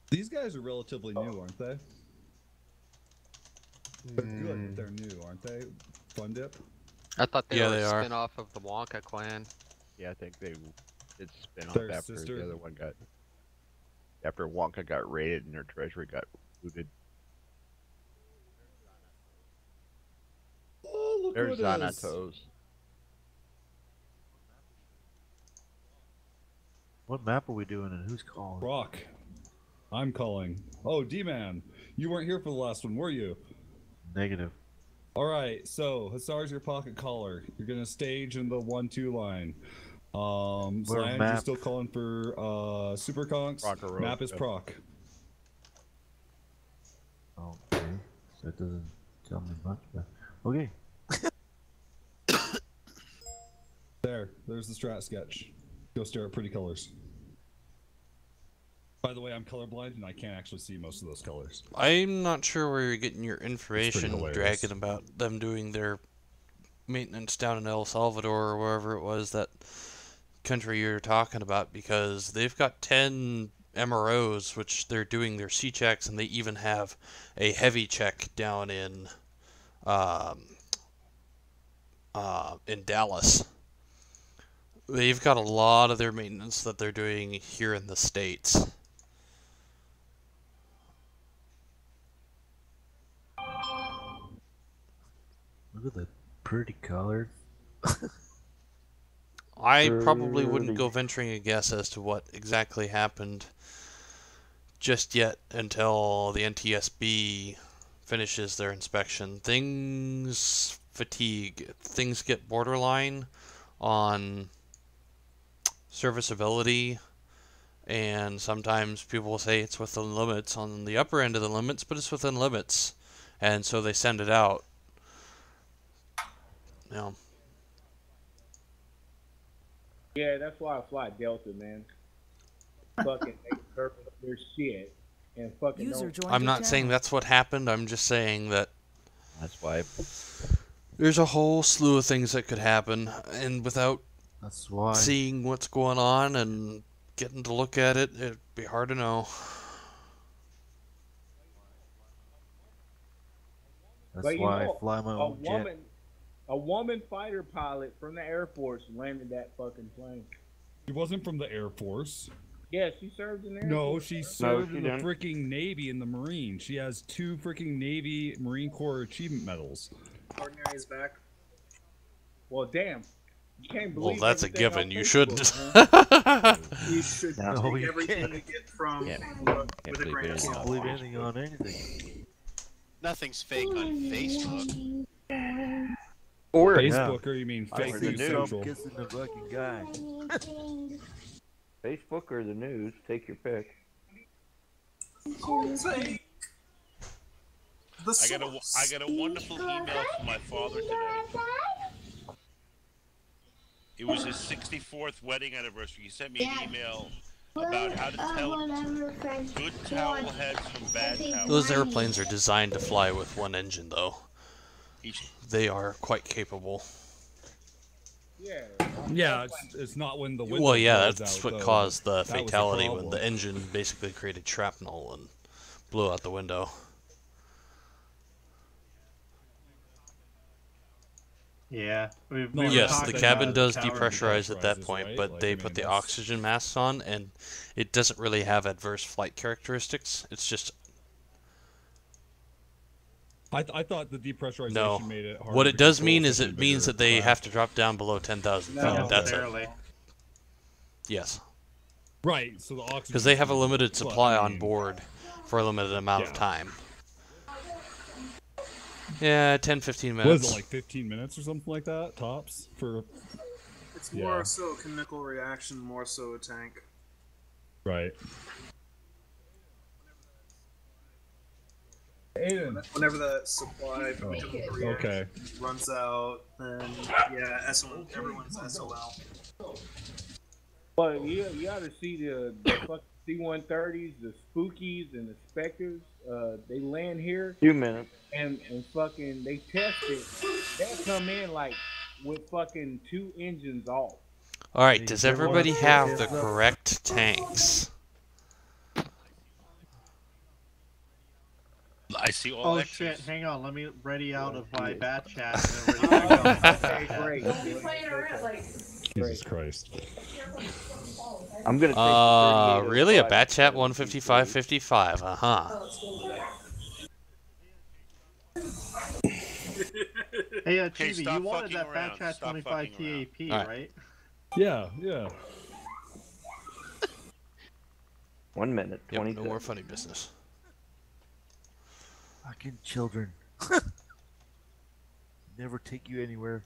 S7: These guys are relatively new, aren't they? They're good, but they're new, aren't they? Fun Dip?
S15: I thought they
S1: Yeah,
S15: were
S1: they
S15: a
S1: are.
S15: spin-off of the Wonka clan.
S20: Yeah, I think they did spin off
S7: Their
S20: after
S7: sister?
S20: the other one got. After Wonka got raided and their treasury got looted.
S7: Oh, look
S20: There's
S7: who it is.
S20: Xanatos.
S4: What map are we doing and who's calling?
S7: Rock. I'm calling. Oh, D-Man. You weren't here for the last one, were you?
S4: Negative.
S7: Alright, so Hussar's your pocket caller. You're gonna stage in the 1-2 line. Slange, you're
S4: map?
S7: still calling for Super Conks.
S20: Proc or
S7: Map is
S20: Rogue.
S7: Proc.
S4: Okay. So it doesn't tell me much, but okay.
S7: There's the strat sketch. Go stare at pretty colors. By the way, I'm colorblind and I can't actually see most of those colors.
S1: I'm not sure where you're getting your information,
S7: hilarious.
S1: Dragon, about them doing their maintenance down in El Salvador or wherever it was, that country you're talking about, because they've got 10 MROs, which they're doing their C checks, and they even have a heavy check down in Dallas. They've got a lot of their maintenance that they're doing here in the States.
S4: Look at the pretty color.
S1: I probably wouldn't go venturing a guess as to what exactly happened just yet until the NTSB finishes their inspection. Things fatigue. Things get borderline on serviceability, and sometimes people will say it's within limits on the upper end of the limits, but it's within limits, and so they send it out. You know.
S10: Yeah, that's why I fly Delta, man. Fucking they purpose their shit and fucking
S1: I'm not saying that's what happened. I'm just saying that
S20: that's why
S1: there's a whole slew of things that could happen, and without
S4: That's why.
S1: seeing what's going on and getting to look at it, it'd be hard to know.
S4: That's
S10: But you
S4: why
S10: know,
S4: I fly my own jet.
S10: A woman fighter pilot from the Air Force landed that fucking plane.
S7: She wasn't from the Air Force.
S10: Yeah, she served in the Air
S7: No,
S10: Force.
S7: she served in the freaking Navy and the Marine. She has 2 freaking Navy Marine Corps achievement medals.
S18: Ordinary is back.
S10: Well, damn. You can't
S1: Well,
S10: believe
S1: that's a
S10: everything on
S1: given. You
S10: Facebook,
S1: shouldn't.
S10: huh?
S18: You should
S4: No,
S18: take
S4: you
S18: everything
S4: can't.
S18: you get from
S20: Can't
S18: with a
S20: believe
S18: grain of
S20: anything
S18: salt.
S20: on
S4: Believe anything on anything.
S2: Nothing's fake on Facebook.
S11: Or
S7: Facebook, or you mean
S4: I
S7: fake
S4: see
S7: news
S4: Trump
S7: central?
S4: kissing the fucking guy.
S11: Facebook or the news, take your pick.
S18: I'll take the
S16: I got a wonderful email from my father today. It was his 64th wedding anniversary. He sent me an email about how to tell good towel heads from bad towels.
S1: Those airplanes are designed to fly with one engine, though. They are quite capable.
S7: Yeah, it's not when the window
S1: Well, yeah,
S7: blows
S1: that's
S7: out,
S1: what
S7: though.
S1: caused the
S7: That was the
S1: fatality when
S7: problem.
S1: the engine basically created shrapnel and blew out the window.
S18: Yeah.
S1: Yes, the cabin does depressurize at that point, but they put the oxygen masks on, and it doesn't really have adverse flight characteristics. It's just
S7: I thought the depressurization
S1: no.
S7: made it harder
S1: What
S7: to
S1: it does
S7: control
S1: mean
S7: such
S1: is
S7: a
S1: it means
S7: bigger
S1: that they
S7: craft.
S1: have to drop down below 10,000 feet.
S18: No,
S1: That's
S18: barely.
S1: it. Yes.
S7: Right, so the oxygen.
S1: Because they have a limited
S7: But,
S1: supply
S7: I
S1: on
S7: mean,
S1: board for a limited amount of
S7: Yeah.
S1: time. Yeah, 10-15
S7: What
S1: minutes.
S7: is it, like 15 minutes or something like that, tops? For
S18: It's more so a chemical reaction, more so a tank.
S7: Right. Aiden.
S18: Whenever that supply from
S7: Oh,
S18: the chemical reaction
S7: okay.
S18: runs out, then yeah, everyone's SOL.
S10: But you ought to see the fucking C-130s, the Spookies, and the Spectres. they land here.
S11: Few minutes.
S10: And fucking they test it. They come in like with fucking 2 engines off.
S1: All right, does everybody have the correct tanks?
S16: I see all
S18: Oh
S16: X's.
S18: shit! Hang on, let me ready out of my bat chat. And then ready back up.
S10: Okay, great.
S7: Jesus Christ.
S11: I'm gonna take
S1: really a bat chat 155.55.
S18: Hey,
S16: Okay,
S18: Chibi,
S16: stop
S18: you wanted
S16: fucking
S18: that
S16: around.
S18: bat chat
S16: Stop
S18: 25
S16: fucking
S18: TAP,
S1: around.
S18: right?
S7: Yeah, yeah.
S11: 1 minute, 20
S1: Yep, no more funny business.
S4: Fucking children. Never take you anywhere.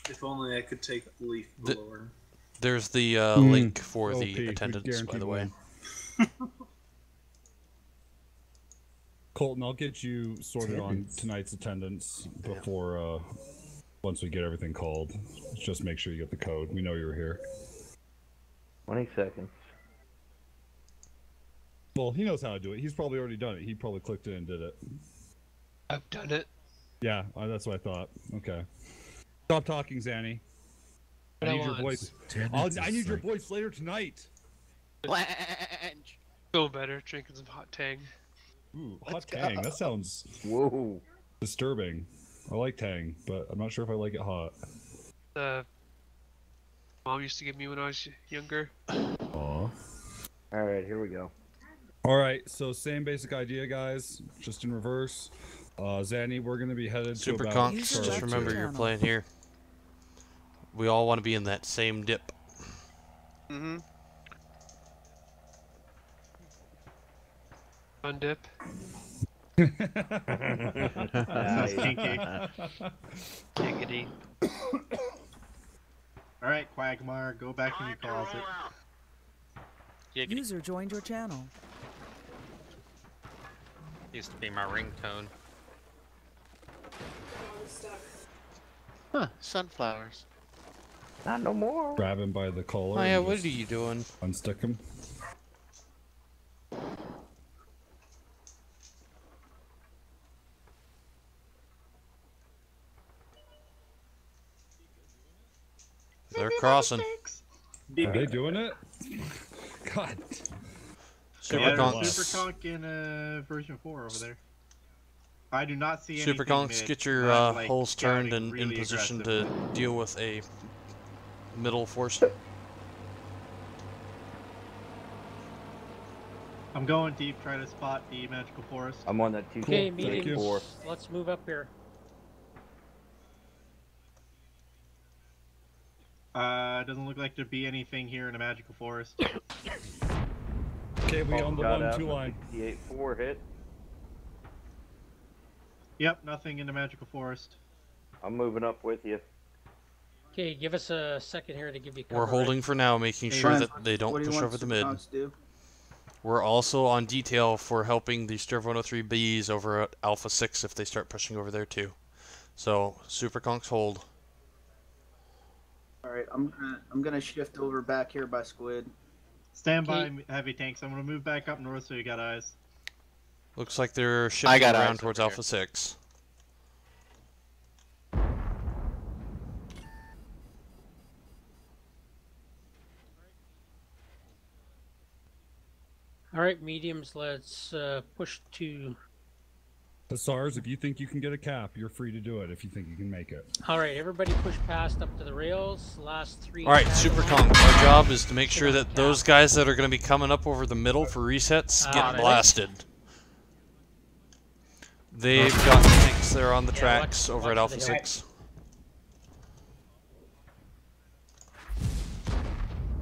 S18: If only I could take the leaf blower.
S1: There's the link for
S7: OP,
S1: the attendance, by the way.
S7: Colton, I'll get you sorted on tonight's attendance before once we get everything called. Just make sure you get the code. We know you're here.
S11: 20 seconds.
S7: Well, he knows how to do it. He's probably already done it. He probably clicked in and did it.
S19: I've done it.
S7: Yeah, that's what I thought. Okay. Stop talking, Zanny. I need your voice. I need your voice later tonight.
S19: Feel better drinking some hot tang.
S7: Ooh, hot tang. That sounds disturbing. I like tang, but I'm not sure if I like it hot.
S19: Mom used to give me when I was younger.
S7: Aw.
S11: All right, here we go.
S7: All right, so same basic idea, guys, just in reverse. Zanny, we're gonna be headed
S1: Super
S7: to about
S1: Conks, just remember you're playing here. We all want to be in that same dip.
S19: Mm-hmm. Fun dip.
S18: That's kinky.
S19: Giggity.
S18: Alright, Quagmire, go back in your closet.
S12: User joined your channel.
S15: Used to be my ringtone.
S2: Huh, sunflowers.
S11: Not no more.
S7: Grab him by the collar.
S1: Oh yeah,
S7: and
S1: what
S7: just
S1: are you doing?
S7: Unstick him.
S1: They're crossing.
S7: Are they doing it? God.
S1: Super Conks.
S18: Super Conk in version 4 over there. I do not see
S1: Super
S18: anything
S1: Conks,
S18: mid,
S1: get your
S18: but I'm, like,
S1: holes turned
S18: scouting
S1: and
S18: really
S1: in position to
S18: aggressively.
S1: deal with a middle force.
S18: I'm going deep, try to spot the magical forest.
S11: I'm on that 2
S9: Okay, mediums. Let's move up here.
S18: Doesn't look like there'd be anything here in a magical forest.
S7: Okay, we on the 1-2 line.
S11: 68-4 hit.
S18: Yep, nothing in the magical forest.
S11: I'm moving up with you.
S9: Okay, give us a second here to give you cover.
S1: We're holding for now, making sure that they don't push over the mid. We're also on detail for helping the Stir 103Bs over at Alpha 6 if they start pushing over there too. So, Super Conks hold.
S5: Alright, I'm gonna shift over back here by Squid.
S18: Stand by, heavy tanks. I'm gonna move back up north so you got eyes.
S1: Looks like they're shifting around towards Alpha 6.
S9: Alright, mediums, let's push to...
S7: SARS, if you think you can get a cap, you're free to do it if you think you can make it.
S9: Alright, everybody push past up to the rails. Last 3...
S1: Alright, Super Conk, our job is to make sure that those guys that are going to be coming up over the middle for resets get blasted. They've got tanks there on the tracks over at Alpha 6.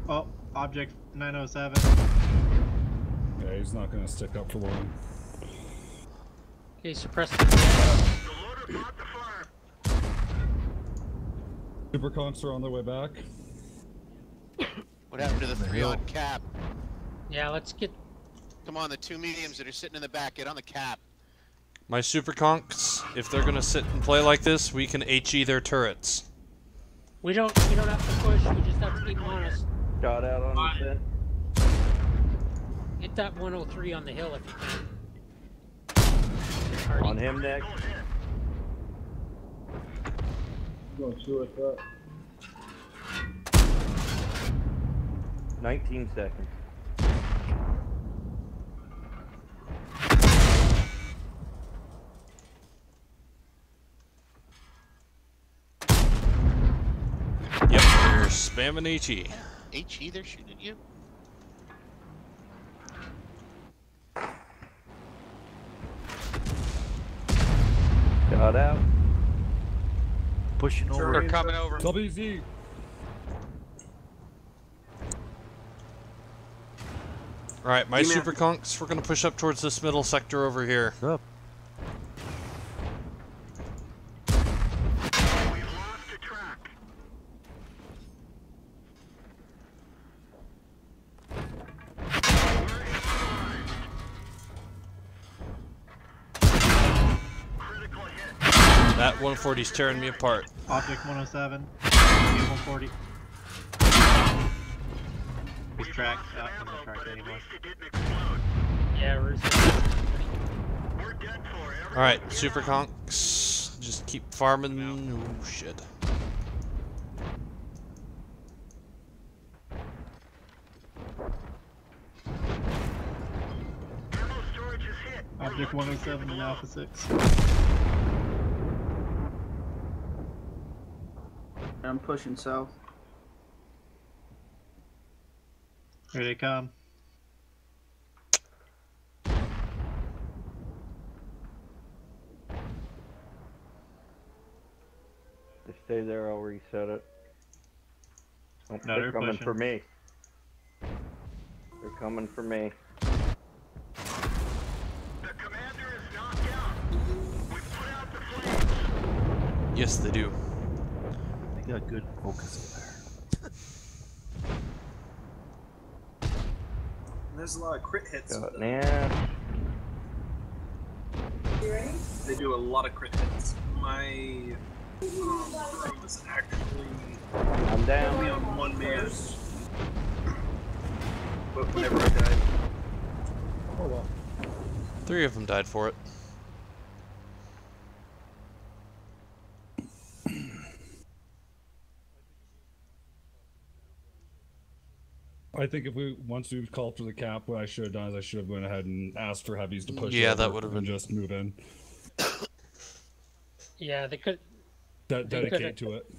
S18: Oh, object 907.
S7: Yeah, he's not gonna stick up for long.
S9: Okay, suppress the...
S7: Super conks are on their way back.
S2: What happened to the 3 on cap?
S9: Yeah, let's get...
S2: Come on, the 2 mediums that are sitting in the back, get on the cap.
S1: My super conks, if they're gonna sit and play like this, we can HE their turrets.
S9: We don't have to push, we just have to keep them honest.
S11: Shot out on the set.
S9: Hit that 103 on the hill if you can.
S11: On him next.
S10: Gonna chew us up.
S11: 19 seconds.
S1: Yep, they're spamming HE.
S2: HE, they're shooting at you?
S11: Shot out.
S4: Pushing over.
S15: They're coming over.
S7: WZ.
S1: Alright, my super conks, we're gonna push up towards this middle sector over here.
S4: Up.
S1: That 140's tearing me apart.
S18: Object 107. 140. He's tracked. He's not tracked anymore.
S9: Yeah, we're...
S1: Alright, super conks, just keep farming. Oh shit.
S18: Object 107 and Alpha 6.
S5: I'm pushing south.
S18: Here they come.
S11: Just stay there, I'll reset it. Oh,
S18: No,
S11: they're
S18: they're
S11: coming
S18: pushing.
S11: for me. They're coming for me.
S1: Yes, they do.
S4: They got good focus up there.
S3: There's a lot of crit hits.
S11: Yeah.
S3: You ready? They do a lot of crit hits. My crew was actually
S11: I'm down.
S3: only on one man. But whenever I died.
S7: Oh well.
S1: 3 of them died for it.
S7: I think if once we called for the cap, what I should have done is I should have went ahead and asked for heavies to push.
S1: Yeah,
S7: over
S1: that would have
S7: and
S1: been
S7: just move in.
S9: Yeah, they could...
S7: Dedicate to it.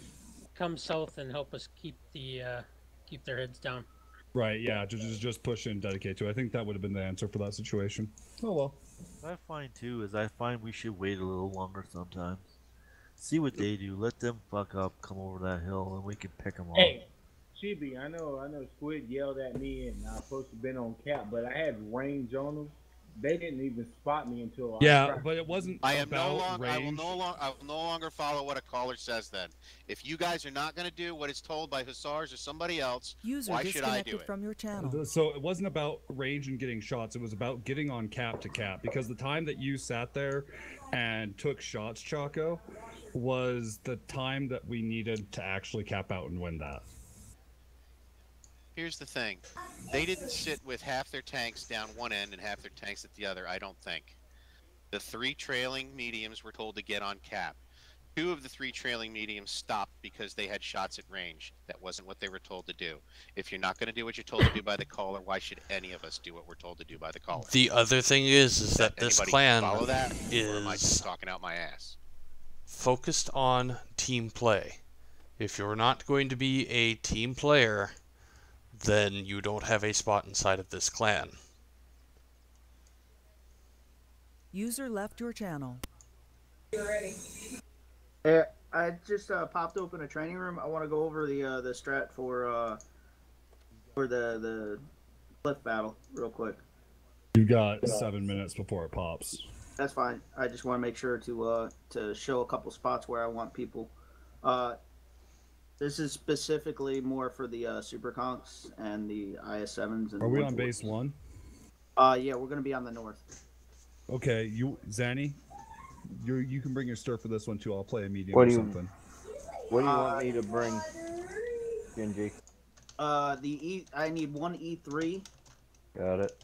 S9: Come south and help us keep keep their heads down.
S7: Right, yeah, just push in, dedicate to it. I think that would have been the answer for that situation. Oh well.
S4: What I find too is I find we should wait a little longer sometimes. See what they do. Let them fuck up, come over that hill, and we can pick them off.
S10: Hey, Chibi, I know Squid yelled at me and I was supposed to have been on cap, but I had range on them. They didn't even spot me until
S7: But it wasn't
S2: I will
S7: range.
S2: no longer follow what a caller says then. If you guys are not going to do what is told by Hussars or somebody else,
S12: User
S2: why should I do
S12: disconnected
S2: it?
S12: from your channel.
S7: So it wasn't about range and getting shots. It was about getting on cap to cap. Because the time that you sat there and took shots, Chaco, was the time that we needed to actually cap out and win that.
S2: Here's the thing. They didn't sit with half their tanks down one end and half their tanks at the other, I don't think. The 3 trailing mediums were told to get on cap. 2 of the 3 trailing mediums stopped because they had shots at range. That wasn't what they were told to do. If you're not going to do what you're told to do by the caller, why should any of us do what we're told to do by the caller?
S1: The other thing is that this
S2: Anybody
S1: clan
S2: follow that, or am I
S1: is
S2: just talking out my ass?
S1: focused on team play. If you're not going to be a team player, then you don't have a spot inside of this clan.
S12: User left your channel.
S5: You ready? Yeah, I just popped open a training room. I want to go over the strat for for the cliff battle, real quick.
S7: You got 7 minutes before it pops.
S5: That's fine. I just want to make sure to show a couple spots where I want people. This is specifically more for the Super Conks and the IS-7s. And
S7: Are we on base 1?
S5: Yeah, we're gonna be on the north.
S7: Okay, Zanny, you can bring your stir for this one too. I'll play a medium
S11: What
S7: or
S11: do you-
S7: something.
S11: What do you want me to bring, Genji?
S5: I need one E3.
S11: Got it.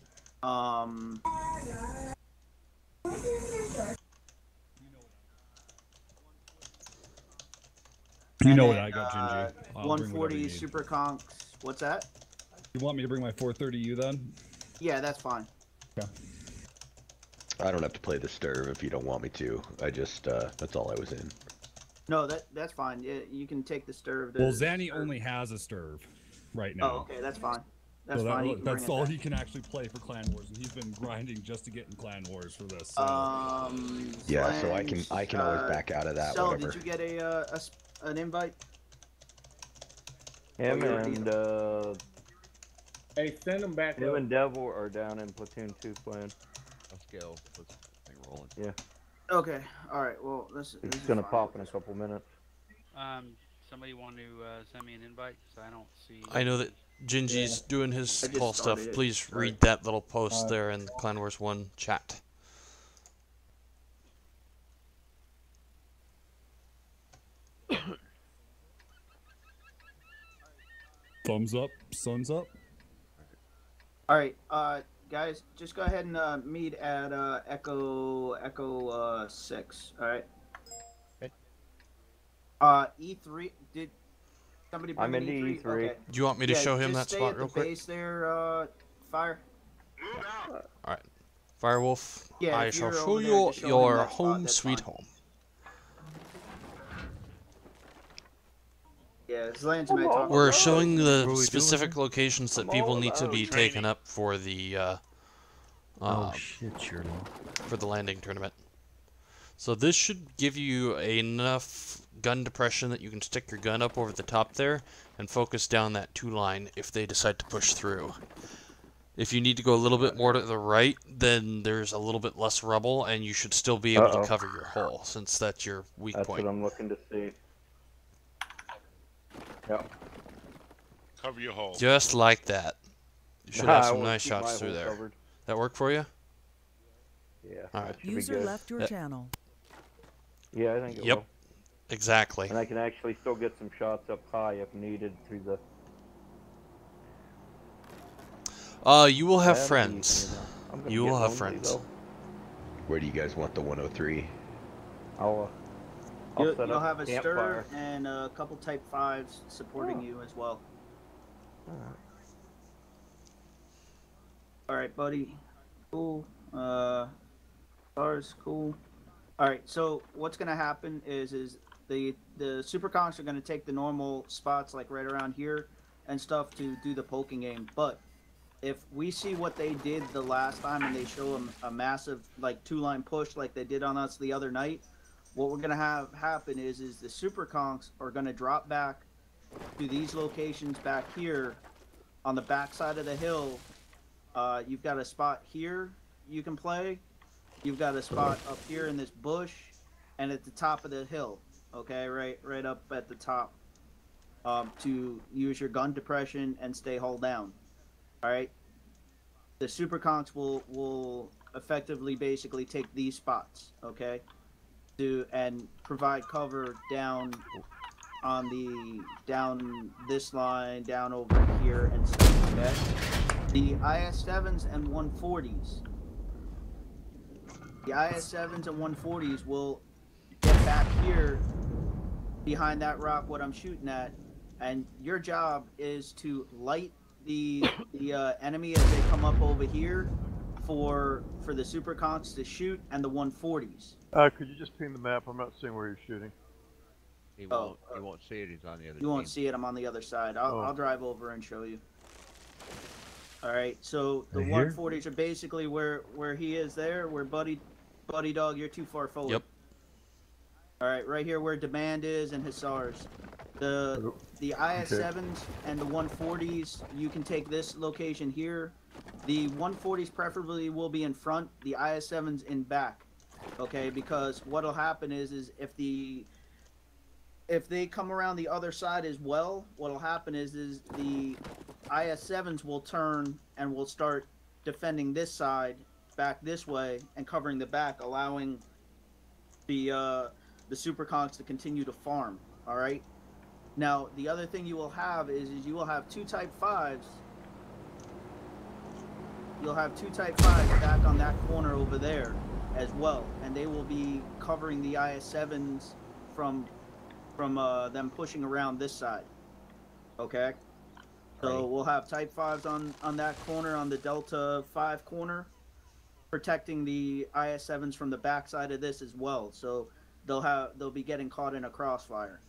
S7: You know what I got, Gingy. I'll bring whatever
S5: 140
S7: you need.
S5: Super Conks. What's that?
S7: You want me to bring my 430U then?
S5: Yeah, that's fine.
S7: Okay.
S6: I don't have to play the stir if you don't want me to. I just, that's all I was in.
S5: No, that's fine. Yeah, you can take the stir.
S7: Well, Zanny only has a stir right now.
S5: Oh, okay, that's fine. That's
S7: So
S5: fine.
S7: that's all he can actually play for Clan Wars, and he's been grinding just to get in Clan Wars for this. So.
S6: Yeah, so I can always back out of that.
S5: So,
S6: whatever.
S5: did you get an invite?
S11: Him and
S10: Hey, send them back
S11: you
S10: up.
S11: and Devil are down in platoon 2 playing.
S20: Let's go. Let's get rolling.
S11: Yeah.
S5: Okay. All right. Well, this
S11: It's
S5: is
S11: gonna
S5: fine.
S11: pop in a couple minutes.
S13: Somebody want to send me an invite? Because I don't see.
S1: I know that Gingy's doing his
S13: I just
S1: call stuff.
S13: started it.
S1: Please
S13: Sorry.
S1: read that little post there in the Clan Wars 1 chat.
S7: Thumbs up, suns up.
S5: All right, guys, just go ahead and meet at Echo 6. All right. E3. Did somebody bring
S11: I'm
S5: an
S11: into
S5: E3?
S11: E3.
S5: Okay.
S1: Do you want me to show him
S5: just
S1: that
S5: stay
S1: spot
S5: at
S1: real
S5: the
S1: quick?
S5: Base there, Fire.
S1: Alright. Firewolf,
S5: Yeah,
S1: I
S5: if
S1: shall
S5: you're
S1: show
S5: over there,
S1: you
S5: just show him
S1: your
S5: that spot,
S1: home
S5: that's
S1: sweet
S5: fine.
S1: home.
S5: Yeah, Zlans and I talked.
S1: We're
S5: about
S1: showing
S5: it.
S1: the specific locations that people need to be taken up for the
S4: Oh shit, Shirley.
S1: for the landing tournament. So this should give you enough gun depression that you can stick your gun up over the top there and focus down that 2 line if they decide to push through. If you need to go a little bit more to the right, then there's a little bit less rubble and you should still be able to cover your hole since that's your weak
S11: That's
S1: point.
S11: what I'm looking to see. Yep.
S16: Cover your hole.
S1: Just like that. You should have some nice shots through there.
S11: Covered.
S1: That work for you?
S11: Yeah.
S1: Alright.
S12: User left your channel.
S11: Yeah, I think it
S1: Yep.
S11: will.
S1: Exactly.
S11: And I can actually still get some shots up high if needed through the.
S1: You will have
S11: Yeah,
S1: friends.
S11: I'm gonna
S1: You
S11: get
S1: will have
S11: lonely,
S1: friends.
S11: though.
S6: Where do you guys want the 103?
S11: I'll
S5: You'll
S11: set up
S5: have a
S11: campfire.
S5: stir and a couple Type 5s supporting you as well. All right, buddy. Cool. Stars, cool. All right. So what's gonna happen is the super conks are gonna take the normal spots like right around here and stuff to do the poking game. But if we see what they did the last time and they show them a massive like 2-line push like they did on us the other night, what we're gonna have happen is the super conks are gonna drop back to these locations back here on the back side of the hill. You've got a spot here you can play. You've got a spot up here in this bush, and at the top of the hill. Okay, right up at the top. To use your gun depression and stay hull down. All right. The super conks will effectively basically take these spots. Okay. And provide cover down this line, down over here and stuff. Okay. The IS-7s and 140s. The IS-7s and 140s will get back here behind that rock what I'm shooting at, and your job is to light the enemy as they come up over here for the super conks to shoot and the 140s.
S8: Could you just ping the map? I'm not seeing where you're shooting.
S20: He won't see it. He's on the other
S5: You won't see it. I'm on the other side. I'll drive over and show you. All right. So the 140s are basically where he is there. Where Buddy Dog, you're too far forward.
S1: Yep.
S5: All right, right here where Demand is and Hussars. The IS-7s and the 140s, you can take this location here. The 140s preferably will be in front, the IS-7s in back. Okay, because what'll happen is if they come around the other side as well, what'll happen is the IS-7s will turn and will start defending this side back this way and covering the back, allowing the Superconks to continue to farm. All right. Now, the other thing you will have is you will have two Type 5s. You'll have two Type 5s back on that corner over there as well, and they will be covering the IS-7s from them pushing around this side. Okay? So we'll have Type 5s on that corner, on the Delta 5 corner, protecting the IS-7s from the backside of this as well. So they'll be getting caught in a crossfire.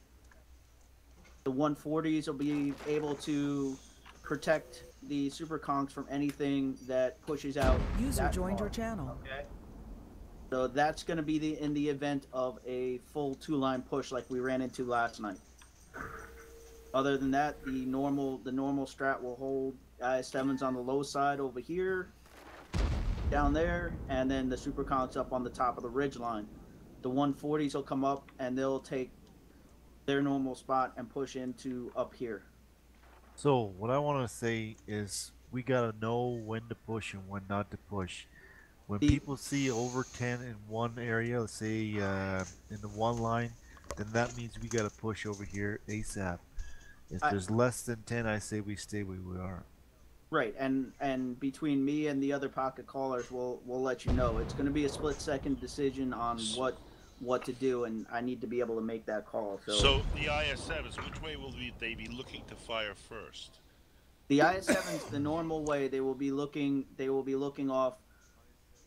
S5: The 140s will be able to protect the Superconks from anything that pushes out.
S12: User joined your channel.
S5: Okay. So that's going to be in the event of a full two-line push like we ran into last night. Other than that, the normal strat will hold IS-7s on the low side over here, down there, and then the Superconks up on the top of the ridge line. The 140s will come up and they'll take their normal spot and push into up here.
S4: So what I want to say is we gotta know when to push and when not to push. When people see over 10 in one area, let's say in the one line, then that means we gotta push over here ASAP. If there's less than 10, I say we stay where we are.
S5: Right, and between me and the other pocket callers, we'll let you know. It's going to be a split-second decision on what to do, and I need to be able to make that call.
S16: So the IS-7s, which way will they be looking to fire first?
S5: The IS-7s, the normal way, they will be looking off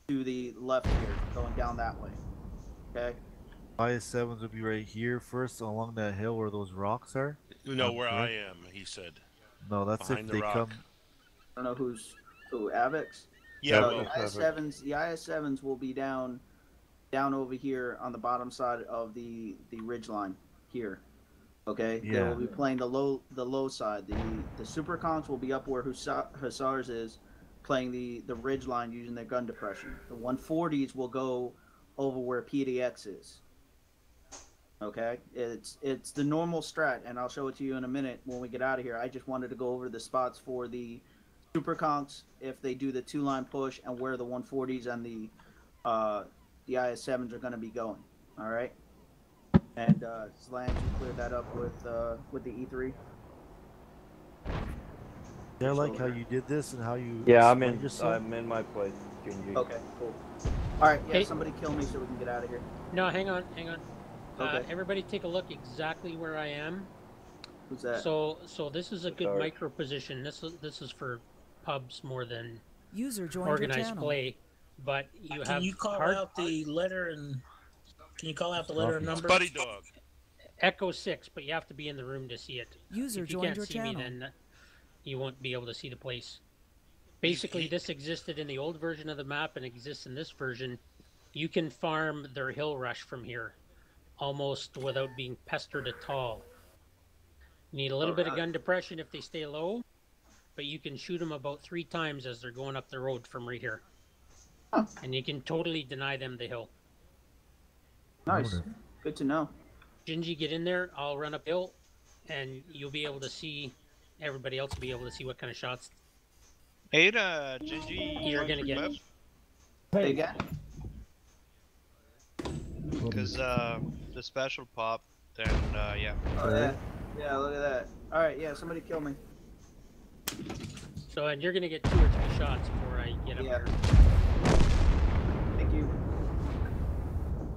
S5: to the left here, going down that way. Okay.
S4: IS-7s will be right here first, along that hill where those rocks are.
S16: No, where I am, he said.
S4: No, that's
S16: behind
S4: if
S16: the
S4: they
S16: rock.
S4: come.
S5: I don't know who Avix.
S16: Yeah,
S5: so the IS-7s will be down over here on the bottom side of the ridge line here. Okay, they will be playing the low side. The Superconks will be up where Hussars is, playing the ridge line using their gun depression. The 140s will go over where PDX is. Okay, it's the normal strat, and I'll show it to you in a minute when we get out of here. I just wanted to go over the spots for the Superconks if they do the two-line push, and where the 140s and the IS-7s are going to be going. All right, and Slange, you cleared that up with the E3.
S4: Yeah, I like how you did this and how you.
S11: Yeah, I'm in my place, Gingy.
S5: Okay, cool. All right, yeah,
S9: Hey.
S5: somebody kill me so we can get out of here.
S9: No, hang on.
S5: Okay.
S9: Everybody take a look exactly where I am.
S5: Who's that?
S9: So this is a good
S5: Sorry.
S9: micro position. This is for pubs more than
S12: User joined your
S9: organized
S12: channel.
S9: play. But you have
S14: Can you call out the letter and number?
S16: Buddy dog.
S9: Echo 6, but you have to be in the room to see it.
S12: User
S9: if you
S12: joined
S9: can't
S12: your
S9: see
S12: channel.
S9: me, then you won't be able to see the place. Basically, this existed in the old version of the map and exists in this version. You can farm their hill rush from here, almost without being pestered at all. You need a little bit of gun depression if they stay low, but you can shoot them about 3 times as they're going up the road from right here. And you can totally deny them the hill.
S5: Nice. Good to know.
S9: Gingy, get in there. I'll run uphill, and you'll be able to see. Everybody else will be able to see what kind of shots
S19: Hey, Gingy,
S9: you're gonna get.
S5: Hey, again.
S19: Because the special pop, then yeah.
S5: Oh, yeah. Yeah, look at that. All right, yeah, somebody kill me.
S9: So, and you're gonna get 2 or 3 shots before I get up here.
S5: Thank you.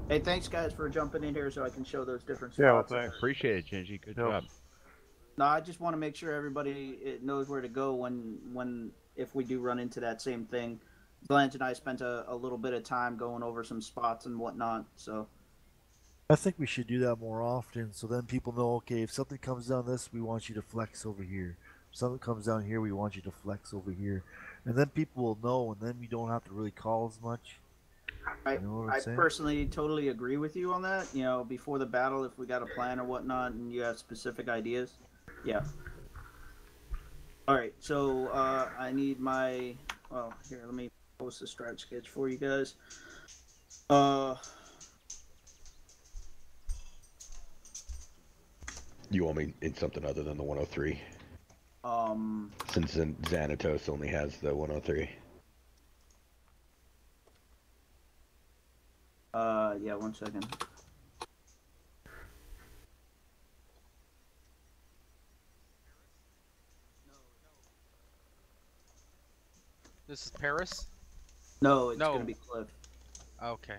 S5: Hey, thanks guys for jumping in here so I can show those different spots.
S20: Yeah, well, thanks. Appreciate it, Gingy. Good job.
S5: No, I just want to make sure everybody knows where to go if we do run into that same thing. Blanche and I spent a little bit of time going over some spots and whatnot, so.
S4: I think we should do that more often, so then people know, okay, if something comes down this, we want you to flex over here. If something comes down here, we want you to flex over here. And then people will know, and then we don't have to really call as much.
S5: I,
S4: You know what I'm
S5: I
S4: saying?
S5: personally totally agree with you on that. You know, before the battle, if we got a plan or whatnot, and you have specific ideas, yeah. All right, so I need my. Well, here, let me post a strat sketch for you guys.
S6: You want me in something other than the 103? Since Xanatos only has the 103.
S5: Yeah, 1 second.
S15: This is Paris?
S5: No, it's gonna be Cliff.
S15: Okay.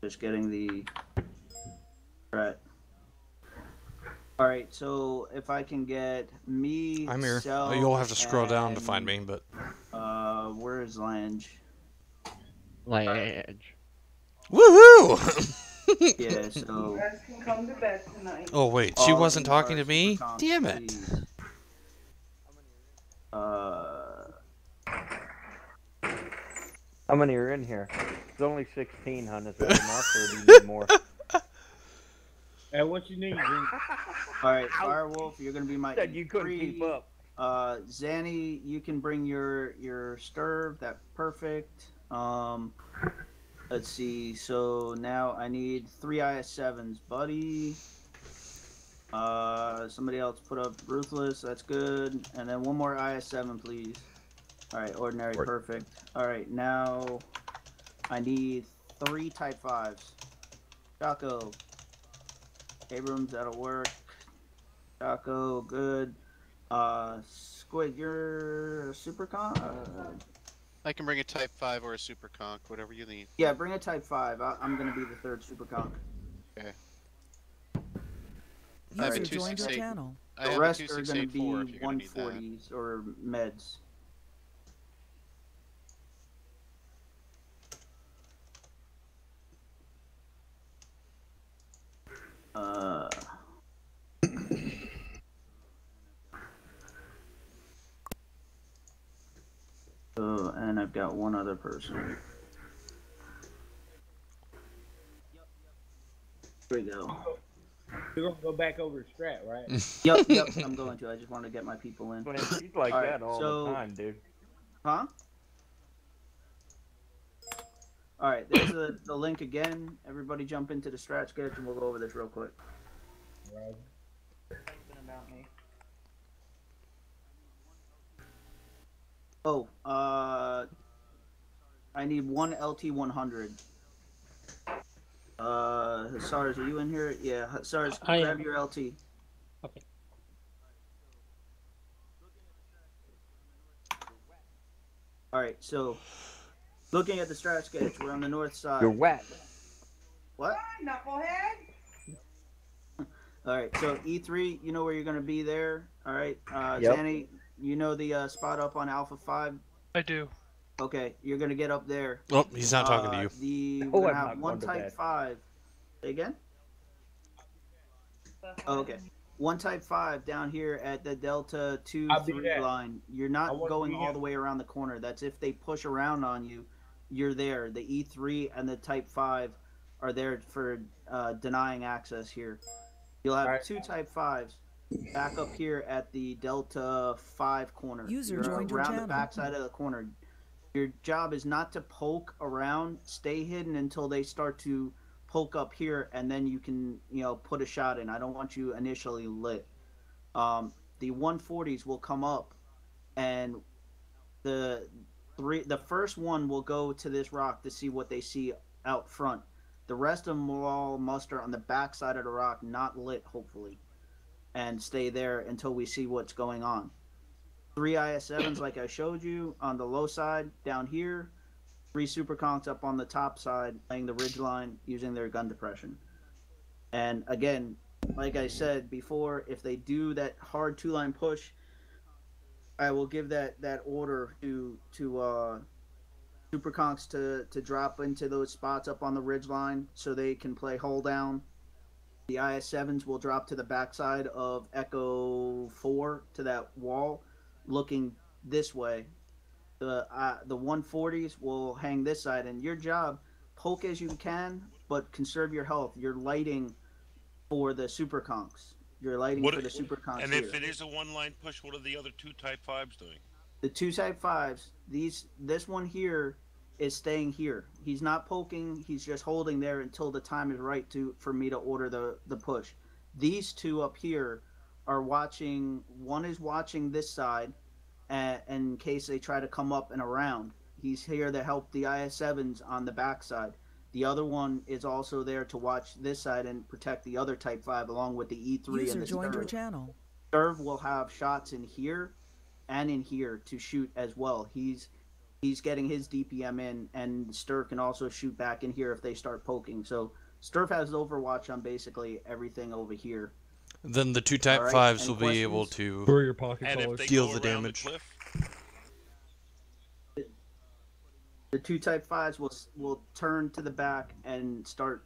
S5: Just getting the. Right. All right, so if I can get me,
S1: I'm here.
S5: Self,
S1: You'll have to scroll down to
S5: and,
S1: find me, but.
S5: Where is Lange?
S11: Lange.
S1: Woohoo!
S5: Yeah, so.
S17: You guys can come to bed tonight.
S1: Oh wait, she wasn't talking to me? Damn it.
S5: Please.
S11: How many are in here? It's only 16, hun. Is that enough, or do you need more?
S10: Hey, what you need, Zing?
S5: All right, Firewolf, you're gonna be my.
S11: Said you couldn't keep up.
S5: Zanny, you can bring your stirb. That's perfect. Let's see. So now I need 3 IS7s, buddy. Somebody else put up Ruthless. That's good. And then one more IS7, please. All right, ordinary, perfect. All right, now I need 3 Type 5s. Chaco. Abrams, that'll work. Chaco, good. Squid, you're a super con?
S2: I can bring a Type 5 or a Super Conch, whatever you need.
S5: Yeah, bring a Type 5. I'm going to be the 3rd super conch.
S2: Okay.
S12: I have a 268. Channel.
S5: The rest are going to be 140s or meds. And I've got one other person. Here we go.
S10: You're gonna go back over to Strat, right?
S5: Yep, I'm going to. I just want to get my people in.
S11: She's like that all the time, dude.
S5: Huh? Alright, there's the link again. Everybody jump into the strat sketch and we'll go over this real quick.
S10: Right.
S17: About me.
S5: Oh, I need 1 LT100. Sars, are you in here? Yeah, Sars, grab your LT.
S9: Okay.
S5: Alright, so looking at the strat sketch, we're on the north side.
S11: You're wet.
S5: What?
S17: Knucklehead.
S5: Alright, so E3, you know where you're going to be there. Alright,
S11: Yep.
S5: Zanny, you know the spot up on Alpha 5?
S19: I do.
S5: Okay, you're going to get up there.
S1: Oh, he's not talking to you.
S5: We're going to have 1 Type 5. Say again? Oh, okay. 1 Type 5 down here at the Delta 2-3 line. You're not going all the way around the corner. That's if they push around on you, you're there. The E3 and the Type 5 are there for denying access here. You'll have 2 Type 5s back up here at the Delta 5 corner.
S12: User joined your
S5: around
S12: channel.
S5: the back side of the corner. Your job is not to poke around. Stay hidden until they start to poke up here, and then you can, put a shot in. I don't want you initially lit. The 140s will come up, and the first one will go to this rock to see what they see out front. The rest of them will all muster on the back side of the rock, not lit, hopefully, and stay there until we see what's going on. 3 IS7s, like I showed you, on the low side down here. 3 super conchs up on the top side, laying the ridge line, using their gun depression. And again, like I said before, if they do that hard 2-line push, I will give that order to super conchs to drop into those spots up on the ridge line so they can play hold down. The IS7s will drop to the backside of Echo 4 to that wall, looking this way. The 140s will hang this side, and your job, poke as you can, but conserve your health. You're lighting for the super conks. You're lighting for the super conks
S16: And
S5: here.
S16: if it is a one-line push, what are the other two Type 5s doing?
S5: The two Type 5s, this one here is staying here. He's not poking. He's just holding there until the time is right for me to order the push. These two up here are watching. One is watching this side, in case they try to come up and around. He's here to help the IS-7s on the backside. The other one is also there to watch this side and protect the other Type 5 along with the E3
S12: User
S5: and the
S12: joined your
S5: Sturv.
S12: channel.
S5: Sturv will have shots in here and in here to shoot as well. He's getting his DPM in, and Sturv can also shoot back in here if they start poking. So Sturv has Overwatch on basically everything over here.
S1: Then the two Type 5s will be able to
S7: Where are your pocket collars?
S1: deal the damage.
S5: The two Type 5s will turn to the back and start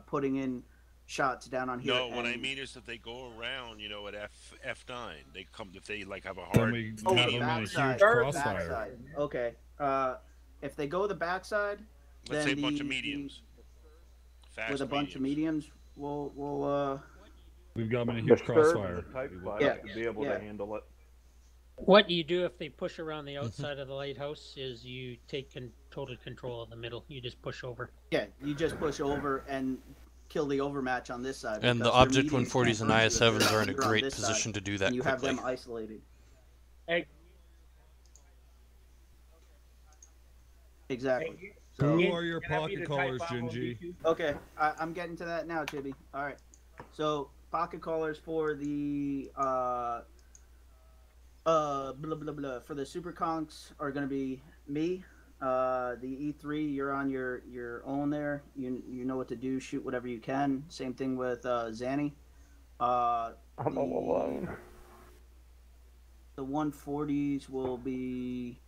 S5: putting in shots down on here.
S16: No, what I mean is that they go around, you know, at F9. They come if they like have a hard.
S5: Backside. Okay. If they go the backside,
S16: Let's
S5: then
S16: say a bunch of mediums.
S5: With a bunch of mediums, we'll
S7: We've got them in a huge crossfire.
S11: To be able to handle it.
S9: What you do if they push around the outside of the lighthouse is you take total control of the middle. You just push over.
S5: Yeah, you just push over and kill the overmatch on this side.
S1: And the Object 140s and IS-7s are in a great position to do that
S5: and you
S1: quickly.
S5: have them isolated.
S10: Hey.
S5: Exactly.
S7: Who are your pocket collars, Gingy?
S5: Okay, I'm getting to that now, Chibi. All right. So pocket collars for the blah blah blah for the super conks are gonna be me. The E3, you're on your own there. You know what to do. Shoot whatever you can. Same thing with Zanny.
S11: I'm all alone.
S5: The 140s will be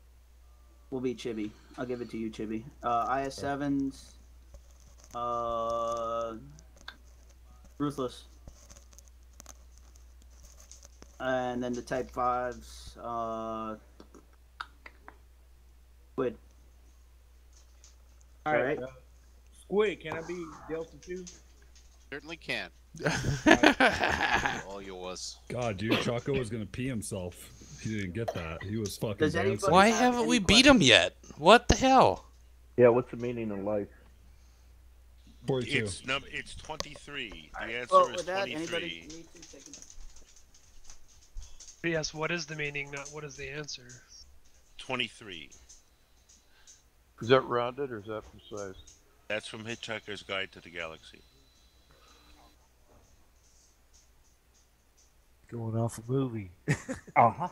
S5: Chibi. I'll give it to you, Chibi. IS-7s, Ruthless. And then the Type 5s, Squid.
S10: All right. Squid, can I be Delta 2?
S2: Certainly can. All yours.
S7: God, dude, Choco was gonna pee himself. He didn't get that. He was fucking dancing.
S1: Why haven't we beat him yet? What the hell?
S11: Yeah, what's the meaning of life?
S7: 42.
S16: It's 23. The answer
S5: Well,
S16: is
S5: with that,
S16: 23.
S5: anybody need to take it?
S21: Yes, what is the meaning, not what is the answer?
S16: 23.
S8: Is that rounded or is that precise?
S16: That's from Hitchhiker's Guide to the Galaxy.
S4: Going off a movie.
S11: Uh-huh.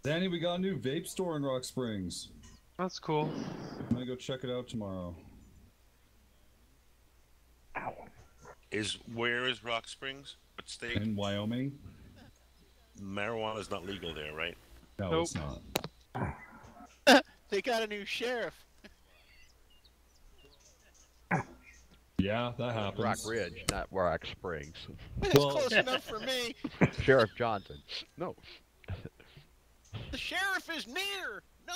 S7: Danny, we got a new vape store in Rock Springs.
S21: That's cool.
S7: I'm gonna go check it out tomorrow.
S16: Where is Rock Springs? What state?
S7: In Wyoming.
S2: Marijuana is not legal there, right?
S7: No,
S21: Nope.
S7: it's not.
S2: They got a new sheriff.
S7: Yeah, that happens.
S20: Rock Ridge, not Rock Springs.
S2: That's close enough for me.
S20: Sheriff Johnson. No.
S2: The sheriff is near. No,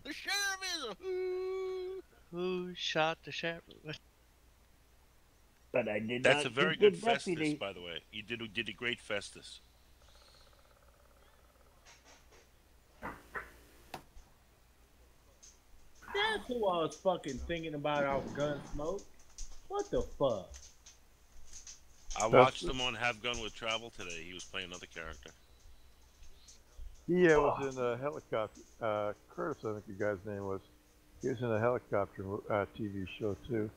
S2: the sheriff is.
S19: Who shot the sheriff?
S11: But I did
S16: That's
S11: not
S16: a very
S11: shoot the
S16: good Festus,
S11: deputy.
S16: by the way. You did a great Festus.
S10: That's who I was fucking thinking about off Gunsmoke. What the fuck?
S16: I watched him on Have Gun with Travel today. He was playing another character.
S8: Yeah, was in a helicopter. Curtis, I think the guy's name was. He was in a helicopter TV show too.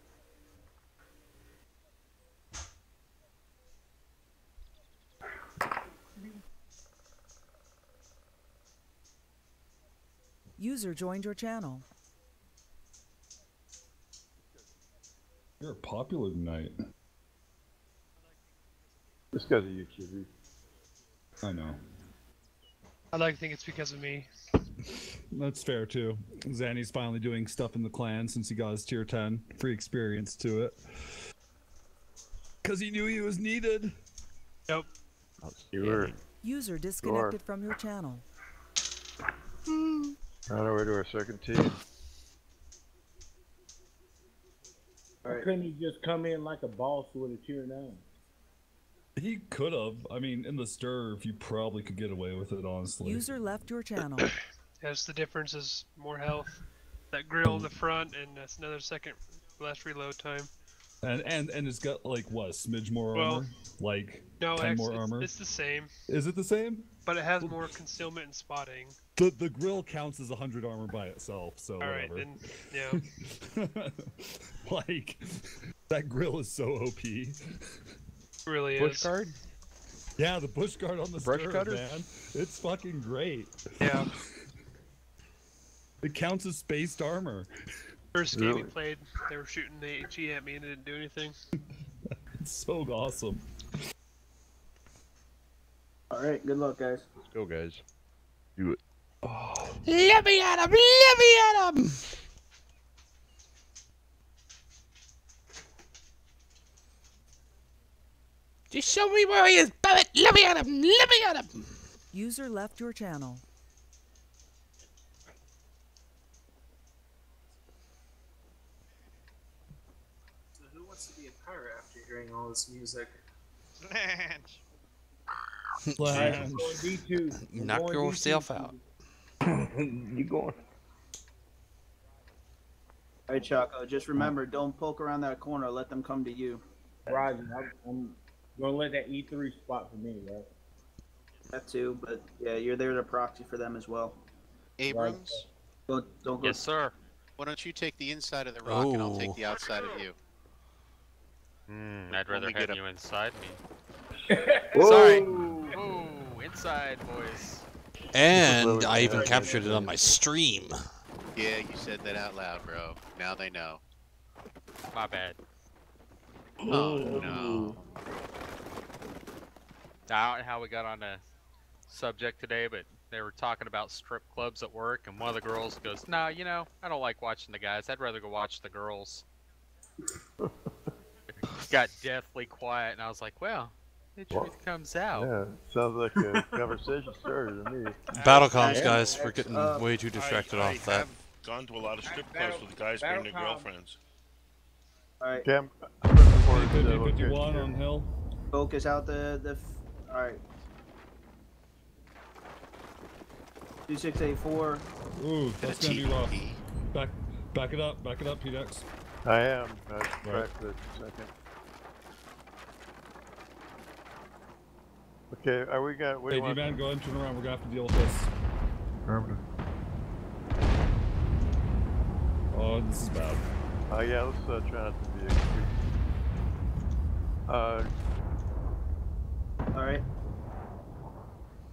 S12: User joined your channel.
S7: You're popular tonight.
S8: This guy's a YouTuber.
S7: I know.
S21: I like to think it's because of me.
S7: That's fair too. Zanny's finally doing stuff in the clan since he got his tier 10 free experience to it. Cause he knew he was needed.
S21: Yep.
S12: User disconnected from your channel.
S8: On our way to our second team.
S10: Why couldn't he just come in like a boss with a tier 9?
S7: He could have. I mean, in the stir, you probably could get away with it, honestly.
S12: User left your channel.
S21: Yes, the difference is more health. That grill in the front, and that's another second less reload time.
S7: And it's got like what, a smidge more armor? Like
S21: no,
S7: 10
S21: actually,
S7: more armor?
S21: it's the same.
S7: Is it the same?
S21: But it has more concealment and spotting.
S7: The grill counts as 100 armor by itself, so
S21: Alright,
S7: whatever.
S21: then, yeah.
S7: Like, that grill is so OP.
S21: It really
S20: Bush
S21: is.
S20: guard?
S7: Yeah, the bush guard on the
S20: Brush
S7: stir,
S20: cutter?
S7: man. It's fucking great.
S21: Yeah.
S7: It counts as spaced armor.
S21: First game we played, they were shooting the HE at me and it didn't do anything.
S7: It's so awesome.
S5: Alright, good luck, guys.
S20: Let's go, guys. Do it.
S1: Oh. Let me at him! Let me at him! Just show me where he is, Babbitt! Let me at him! Let me at him!
S12: User left your channel.
S3: So who wants to be a pirate after hearing all this music?
S10: Flange. D2.
S1: Knock yourself out.
S11: You going?
S5: Alright, Choco, just remember, don't poke around that corner. Let them come to you.
S10: Roger, I'm gonna let that E3 spot for me, right?
S5: That too, but yeah, you're there to proxy for them as well.
S2: Abrams?
S5: Don't go.
S15: Yes, sir.
S2: Why don't you take the inside of the rock and I'll take
S1: Oh.
S2: the outside of you?
S15: I'd rather
S2: we get
S15: have
S2: a-
S15: you inside me.
S11: Whoa.
S15: Sorry. Ooh, inside, boys.
S1: And I even captured it on my stream.
S2: Yeah, you said that out loud, bro. Now they know.
S15: My bad.
S2: Oh, no.
S15: I don't know how we got on the subject today, but they were talking about strip clubs at work, and one of the girls goes, "No, you know, I don't like watching the guys. I'd rather go watch the girls." Got deathly quiet, and I was like, "Well, the truth comes out."
S8: Yeah, sounds like a conversation started to me.
S1: Battle comms, guys. We're getting way too distracted
S16: I
S1: off that.
S16: have gone to a lot of strip clubs with guys bring their girlfriends.
S5: Alright.
S8: Cam,
S7: 51 on hill.
S5: Focus out the alright. 2684.
S7: Ooh, that's gonna be rough. Back it up, PDX.
S8: I am. I tracked it second. Okay, are we got?
S7: Hey, D-Man, go ahead and turn around. We're gonna have to deal with this.
S4: Affirmative.
S7: Oh, this is bad.
S8: Yeah, let's try not to be.
S5: Alright.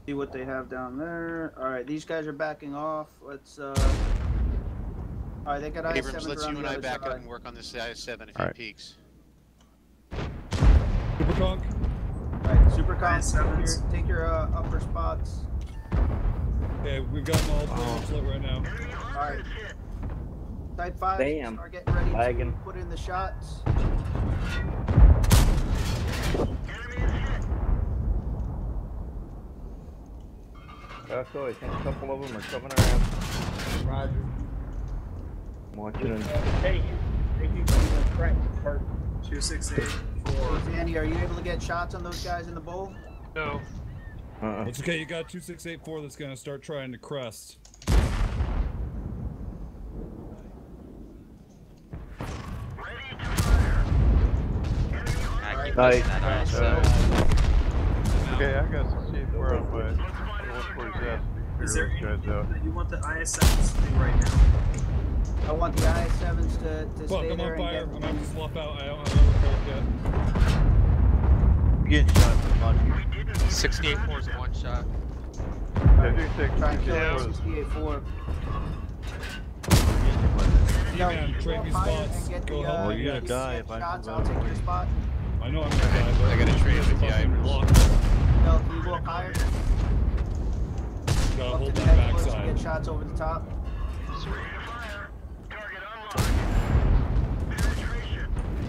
S5: See what they have down there. Alright, these guys are backing off. Let's alright, they got
S2: Abrams,
S5: IS-7
S2: let's
S5: around
S2: you
S5: the
S2: and I
S5: other
S2: back
S5: side.
S2: up and work on this IS-7 if
S20: Alright.
S2: he peeks.
S7: Super conk.
S5: Alright, super conk, take your upper spots.
S7: Okay, we've got them all pretty much lit right now.
S5: Alright. Type 5,
S11: Damn.
S5: start getting ready
S11: Lagging.
S5: to put in the shots.
S11: So I think a couple of them are coming around.
S10: Roger.
S11: I'm watching them.
S10: Hey, you can crack first.
S3: 2684.
S5: Andy, are you able to get shots on those guys in the bowl?
S21: No.
S7: It's okay, you got 2684 that's gonna start trying to crest.
S11: Nice.
S8: Okay, I got some C4 on my 140
S3: Is there
S8: guys out.
S3: that you want the IS-7s to do right now?
S5: I want the IS-7s to
S7: Fuck,
S5: stay
S7: I'm
S5: there
S7: on fire.
S5: and
S7: I'm
S5: get...
S7: gonna have to swap out. I don't have another
S4: Getting shot from launch.
S15: 68-4 is a one shot.
S8: Yeah, do take
S5: Try and kill
S8: C4.
S5: 68-4.
S7: D-Man, trade me spots.
S5: Get
S7: Go
S5: the,
S7: help.
S4: Well, you're
S5: get
S4: gonna
S5: the
S4: die
S5: set
S4: if I
S5: shots,
S4: move
S5: I'll
S4: out
S5: take
S4: of the
S5: your
S4: way.
S5: spot.
S7: I know I'm gonna die, but
S2: I gotta trade with you,
S7: fucking
S2: Abrams.
S7: block.
S5: No, can you go up higher?
S7: gotta
S5: Up
S7: hold
S5: to the
S7: that
S5: head push,
S7: backside.
S5: get shots over the top.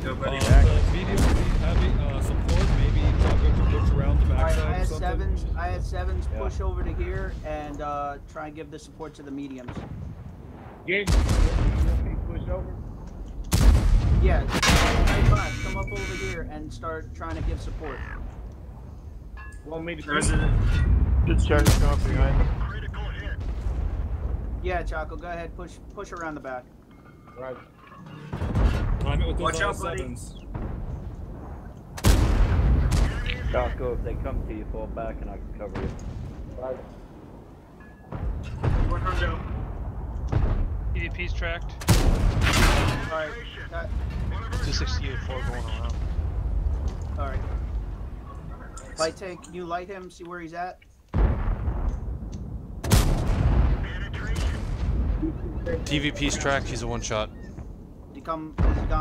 S3: Go, buddy.
S7: The medium will be heavy support. Maybe Choco can push around the
S5: Alright,
S7: backside
S5: I
S7: or
S5: had
S7: something.
S5: sevens
S7: Yeah.
S5: push over to here and try and give the support to the mediums.
S10: Get me push over.
S5: Yeah, type 5, come up over here and start trying to give support.
S10: Want me to
S3: There's a
S11: Just check off behind them.
S5: Yeah, Choco, go ahead, push around the back.
S10: Right.
S7: Time it with those
S3: Watch out, buddy.
S7: sevens.
S11: Choco, if they come to you, fall back and I can cover you.
S10: Right.
S3: 100.
S21: EVP's tracked.
S5: Alright,
S19: 268-4 going around.
S5: alright. Light tank, can you light him, see where he's at?
S1: TVP's track, he's a one shot.
S5: Has he gone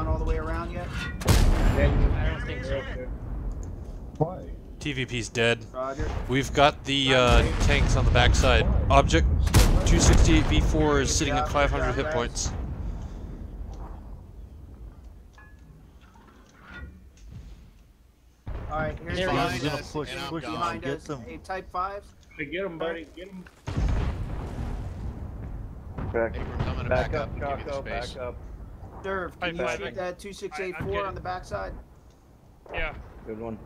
S5: all the way around yet?
S9: I don't think so.
S7: Why?
S1: TVP's dead.
S5: Roger.
S1: We've got the tanks on the backside. Object 268V4 is sitting at 500 hit points.
S5: Alright, here's
S9: There he
S5: behind
S9: is.
S4: Gonna
S5: us.
S4: push
S5: Behind
S4: get
S5: us.
S4: them.
S5: A type 5.
S10: Hey, get him, buddy. Get him.
S11: Back,
S2: Hey, we're coming
S11: back
S2: back
S11: up,
S2: up. Give me the
S11: Choco,
S2: space.
S11: back up.
S5: Serve, can you
S21: Type
S5: shoot
S21: 5.
S5: that
S21: I'm
S5: 2684
S21: getting-
S5: on the backside?
S21: Yeah.
S11: Good one.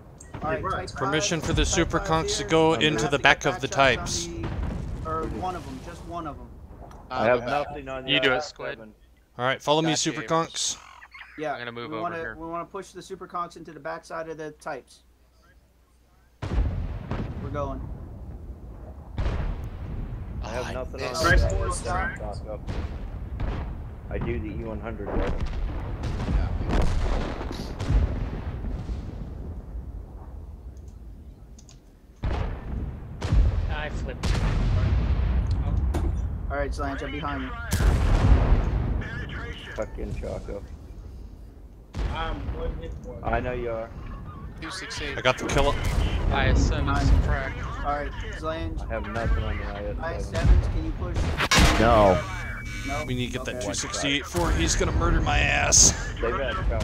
S5: Alright, type 5.
S1: Permission for the
S5: Type
S1: super
S5: 5
S1: conks to
S5: here.
S1: go
S5: You're gonna
S1: into
S5: have
S1: the
S5: to
S1: back
S5: get
S1: of the
S5: back shots on
S1: types.
S5: or one of them, just one of them.
S11: I have nothing on
S15: You do it,
S11: IS-7.
S15: Squid.
S1: Alright, follow me,
S2: Gotcha,
S1: super
S2: Abrams.
S1: conks.
S5: Yeah,
S15: I'm gonna move
S5: we
S15: over
S5: wanna,
S15: here.
S5: We want to push the super conks into the backside of the types. We're going.
S11: I have nothing on
S2: Right,
S11: the
S5: forward,
S11: IS-7,
S5: stop.
S11: Choco. I do the E100 right?
S9: I flipped.
S5: Alright, Slange, I'm behind you.
S11: Tuck in, Choco.
S10: I'm one hit point.
S11: I know you are.
S2: 268.
S1: I got the killer.
S15: IS-7's tracked.
S5: Alright, Slange.
S11: I have nothing on the IS-7.
S5: IS-7s, can you push?
S20: No.
S5: No?
S1: We need to get that
S5: Okay.
S1: 268-4. He's gonna murder my ass.
S11: They've had Choco.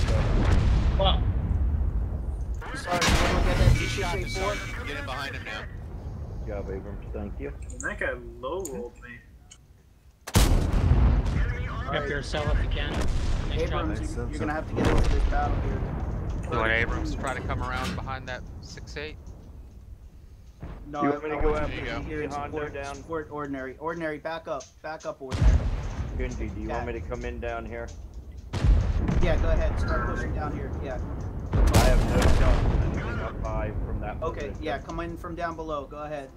S10: Fuck.
S5: Sorry, can we get that
S2: He shot the
S5: 2684?
S2: sergeant. Get in behind him now.
S11: Good job, Abrams. Thank you.
S3: And that guy low rolled me.
S9: Grab your cell if you can. Nice job.
S5: Abrams, you're gonna have to get into this battle here.
S15: You want Abrams to try to come around behind that 6-8?
S5: No,
S11: You want me to go
S5: I
S11: after
S2: you go.
S5: here and
S11: Hondo
S5: support,
S11: down?
S5: support ordinary. Ordinary, back up, ordinary.
S11: Gunji, do you want me to come in down here?
S5: Yeah, go ahead, start pushing down here, yeah.
S11: I have no shots of anything up high from that
S5: Okay,
S11: position.
S5: yeah, come in from down below, go ahead.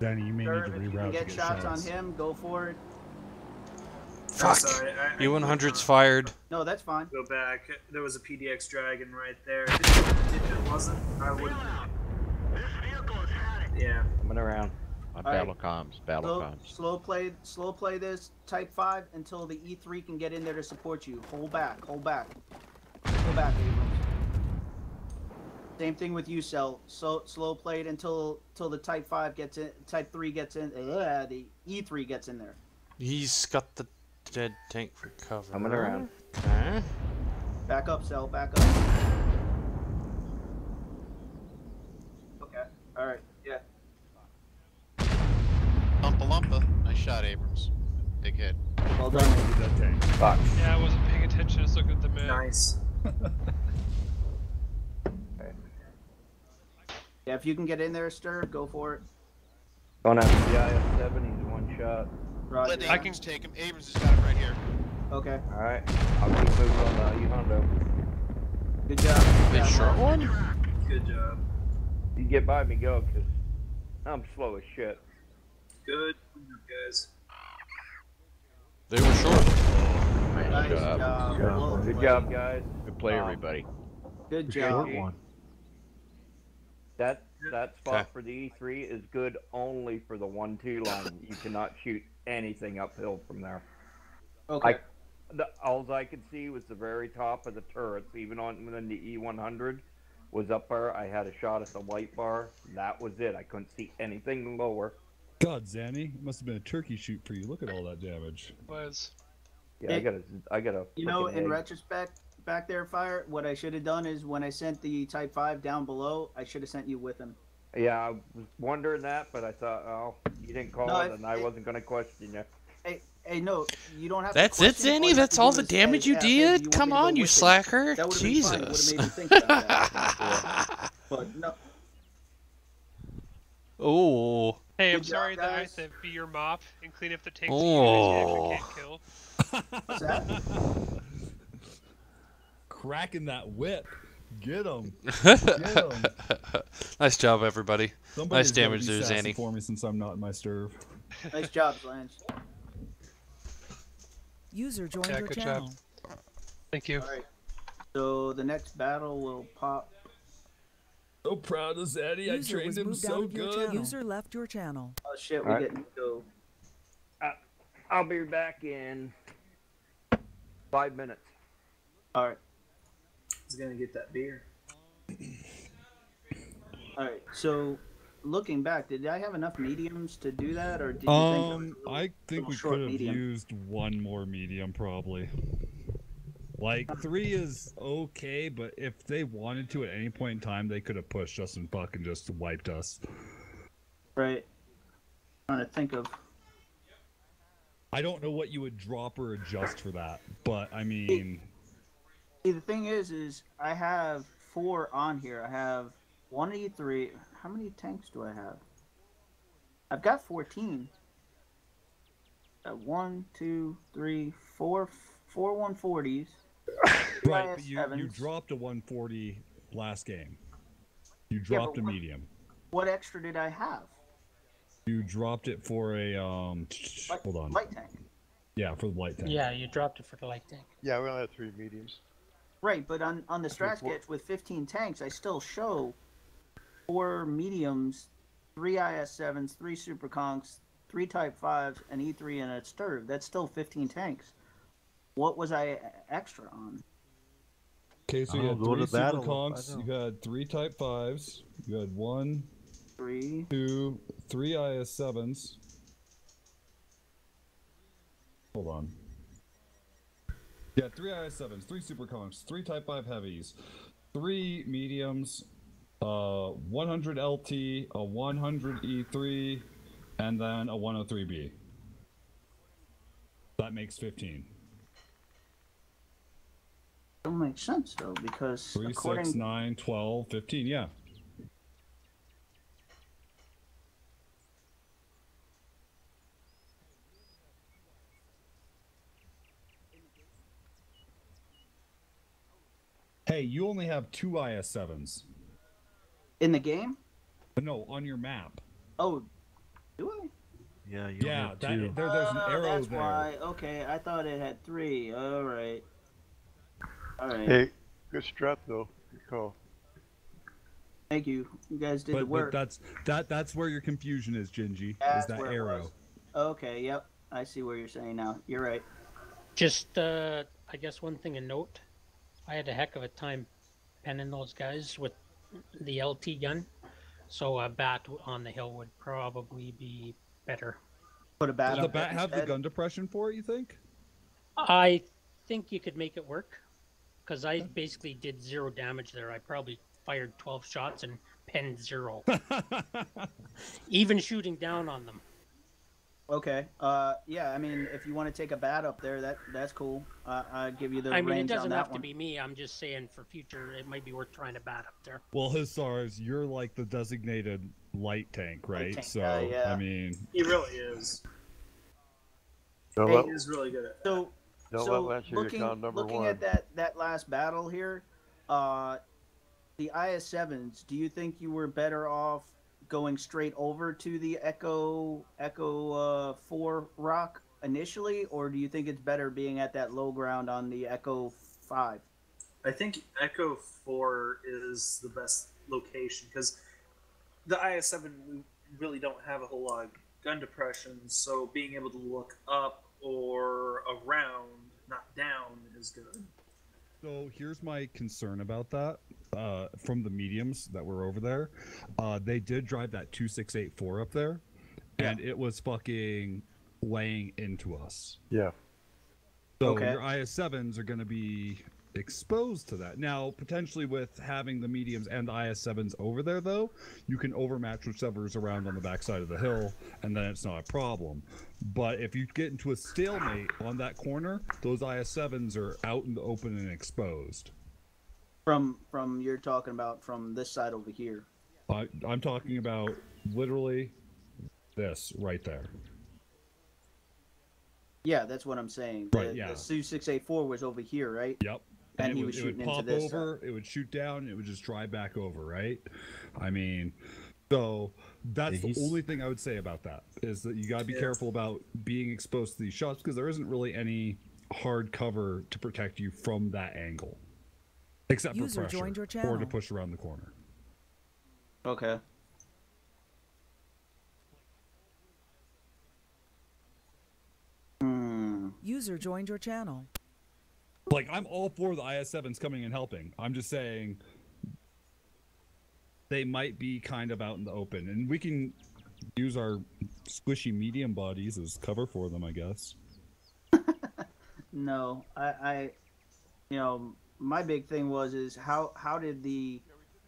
S7: Danny, you may need
S5: Serve,
S7: to
S5: if you can
S7: reroute to
S5: get
S7: get
S5: shots on
S7: shots.
S5: him, go for it.
S1: Fuck.
S3: Sorry,
S1: E100's fired.
S5: No, that's fine.
S3: Go back. There was a PDX dragon right there. If it wasn't, I would. Yeah.
S20: Coming around. On
S5: All right.
S20: battle comms. Battle comms.
S5: Slow play this Type 5 until the E3 can get in there to support you. Hold back, hold back. Go back, Abrams. Same thing with you, Cell. Slow play it until the Type 5 gets in, Type 3 gets in, the E3 gets in there.
S1: He's got the dead tank for cover.
S11: Coming around.
S1: Okay.
S5: Back up, Cell, back up. Okay, alright, yeah.
S2: Lumpa. Nice shot, Abrams. Big hit.
S5: Well done.
S11: Fuck.
S21: Yeah, I wasn't paying attention. I was looking at the map.
S3: Nice.
S5: Yeah, if you can get in there, Stir, go for it.
S11: Going after the IS-7, he's one shot.
S5: Roger.
S2: Let Abrams take him. Abrams has got him right here.
S5: Okay.
S11: Alright, I'll keep moving on the E-Hondo.
S5: Good job.
S1: They short one?
S3: Good job.
S11: You get by me, go, cause I'm slow as shit.
S3: Good, guys.
S1: They were short.
S5: Nice
S20: job.
S5: job. Well
S11: Good
S5: played.
S11: job, guys.
S20: Good play, everybody.
S5: Good
S4: Short
S5: job.
S4: one.
S11: That spot
S1: Okay.
S11: for the E3 is good only for the 1-2 line. You cannot shoot anything uphill from there.
S5: Okay.
S11: All I could see was the very top of the turrets. Even when the E100 was up there, I had a shot at the white bar. That was it. I couldn't see anything lower.
S7: God, Zanny, it must have been a turkey shoot for you. Look at all that damage.
S21: Was.
S11: Yeah, I got a.
S5: You know,
S11: frickin'
S5: in
S11: egg.
S5: retrospect, back there, Fire, what I should have done is when I sent the Type 5 down below, I should have sent you with him.
S11: Yeah, I was wondering that, but I thought, oh, you didn't call
S5: No,
S11: it, and I wasn't going to question you.
S5: Hey, no, you don't have
S1: That's
S5: to
S1: it,
S5: question.
S1: Zanny? That's all the damage you did? Come on, you slacker.
S5: That would have been fine. It would
S1: Jesus.
S5: have made me think about that. But no.
S1: Oh.
S21: Hey, I'm
S5: Good
S21: sorry
S5: job,
S21: that I have
S5: guys.
S21: to be your mop and clean up the tanks
S1: Oh.
S21: that you guys actually can't kill.
S5: What's that?
S7: Cracking that whip. Get him.
S1: Nice job, everybody. Nice damage there, Zanny.
S7: For me since I'm not in my stirve.
S5: Nice job, Blanche.
S12: User joined
S21: Yeah,
S12: your
S21: good
S12: channel.
S21: job. Thank you.
S5: All right. So the next battle will pop.
S7: So proud of Zanny. I
S12: User
S7: trained
S12: was
S7: him
S12: moved
S7: so
S12: out of your
S7: good.
S12: channel. User left your channel.
S5: Oh shit, we
S11: All right.
S5: didn't go.
S11: I'll be back in 5 minutes.
S5: All right.
S3: He's gonna get that beer.
S5: All right. So, looking back, did I have enough mediums to do that, or did you think I was a little,
S7: I think we
S5: short
S7: could have
S5: medium?
S7: used one more medium probably. Like 3 is okay, but if they wanted to at any point in time, they could have pushed us and fucking just wiped us.
S5: Right. Trying to think of.
S7: I don't know what you would drop or adjust for that, but I mean,
S5: See, the thing is I have 4 on here. I have 1 E3. How many tanks do I have? I've got 14. 1, 2, 3, 4 140s.
S7: right? But you dropped a 140 last game. You dropped a medium.
S5: What extra did I have?
S7: You dropped it for a hold on.
S5: Light tank.
S7: Yeah, for the light tank.
S9: Yeah, you dropped it for the light tank.
S8: Yeah, we only had 3 mediums.
S5: Right, but on the strat sketch with 15 tanks, I still show 4 mediums, 3 IS-7s, 3 Super Conks, 3 Type 5s, an E3, and a Sturg. That's still 15 tanks. What was I extra on?
S7: Okay, so you had 3 Super Conks, you had 3 Type 5s, you had 1,
S5: 3,
S7: 2, 3 IS-7s. Hold on. Yeah, 3 IS-7s, 3 Super Conks, 3 Type 5 heavies, 3 mediums, 100 LT, a 100 E3, and then a 103B. That makes 15.
S5: Don't make sense though, because
S7: 3, 6, 9, 12, 15, yeah. Hey, you only have 2 IS-7s.
S5: In the game?
S7: No, on your map.
S5: Oh, do I?
S4: Yeah, you
S7: Yeah,
S4: have 2.
S7: there's an arrow
S5: that's
S7: there.
S5: why. Okay, I thought it had 3. All right. All right.
S8: Hey, good strat though. Good call.
S5: Thank you. You guys did the
S7: But
S5: work.
S7: that's where your confusion is, Gingy.
S5: That's
S7: Is that
S5: where it
S7: arrow?
S5: was. Okay, yep. I see what you're saying now. You're right.
S9: Just, I guess one thing to note, I had a heck of a time penning those guys with the LT gun, so a bat on the hill would probably be better.
S5: Put a bat
S7: Does the bat have the gun depression for it, you think?
S9: I think you could make it work, because I basically did 0 damage there. I probably fired 12 shots and penned 0. Even shooting down on them.
S5: Okay. Yeah. I mean, if you want to take a bat up there, that's cool. I give you the
S9: I mean, it
S5: range on
S9: doesn't
S5: that
S9: have to
S5: one.
S9: be me. I'm just saying for future, it might be worth trying to bat up there.
S7: Well, Hussars, you're like the designated light tank, right?
S5: tank
S7: So,
S5: guy, yeah.
S7: I mean...
S3: He really is.
S8: Don't
S5: Hey,
S8: let,
S3: He is really good at that.
S5: So,
S8: don't
S5: so
S8: let Lance hear you count number
S5: looking
S8: 1.
S5: at that last battle here, the IS-7s, do you think you were better off going straight over to the Echo 4 rock initially, or do you think it's better being at that low ground on the Echo 5?
S3: I think Echo 4 is the best location because the IS-7 we really don't have a whole lot of gun depression, so being able to look up or around, not down, is good.
S7: So here's my concern about that. From the mediums that were over there, they did drive that 2684 up there, and it was fucking laying into us.
S8: Yeah.
S7: So
S5: Okay.
S7: your IS-7s are going to be exposed to that. Now, potentially with having the mediums and the IS-7s over there, though, you can overmatch whichever's around on the backside of the hill, and then it's not a problem. But if you get into a stalemate on that corner, those IS-7s are out in the open and exposed.
S5: From you're talking about from this side over here.
S7: I'm talking about literally this right there.
S5: Yeah, that's what I'm saying.
S7: Right, yeah.
S5: The Su-684 was over here, right?
S7: Yep.
S5: And he was
S7: it
S5: shooting
S7: would pop
S5: into this
S7: over,
S5: side.
S7: it would shoot down, it would just drive back over, right? I mean, so that's the only thing I would say about that, is that you got to be careful about being exposed to these shots, because there isn't really any hard cover to protect you from that angle. Except
S12: User
S7: for
S12: joined
S7: pressure,
S12: your channel.
S7: or to push around the corner.
S5: Okay.
S12: User joined your channel.
S7: Like, I'm all for the IS-7s coming and helping. I'm just saying they might be kind of out in the open. And we can use our squishy medium bodies as cover for them, I guess.
S5: No, I my big thing is how did the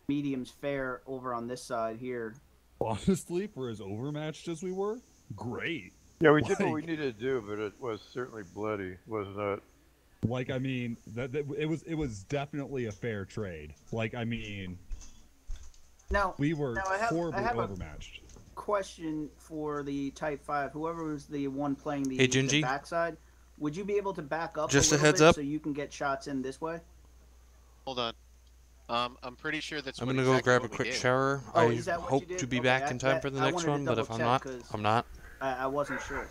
S5: mediums fare over on this side here?
S7: Honestly, for as overmatched as we were, great.
S8: Yeah, we did what we needed to do, but it was certainly bloody, wasn't it?
S7: Like, I mean, it was definitely a fair trade. Like, I mean, we were horribly overmatched.
S5: Question for the Type 5, whoever was the one playing the backside, would you be able to back up
S1: just
S5: a
S1: a
S5: little
S1: heads
S5: bit
S1: up,
S5: so you can get shots in this way?
S2: Hold on. I'm pretty sure that's.
S1: I'm gonna go grab a quick shower.
S5: Oh,
S1: I
S5: is that what
S1: hope
S5: you did?
S1: to be
S5: Okay,
S1: back in time for the next one, but if I'm not, I'm not.
S5: I wasn't sure.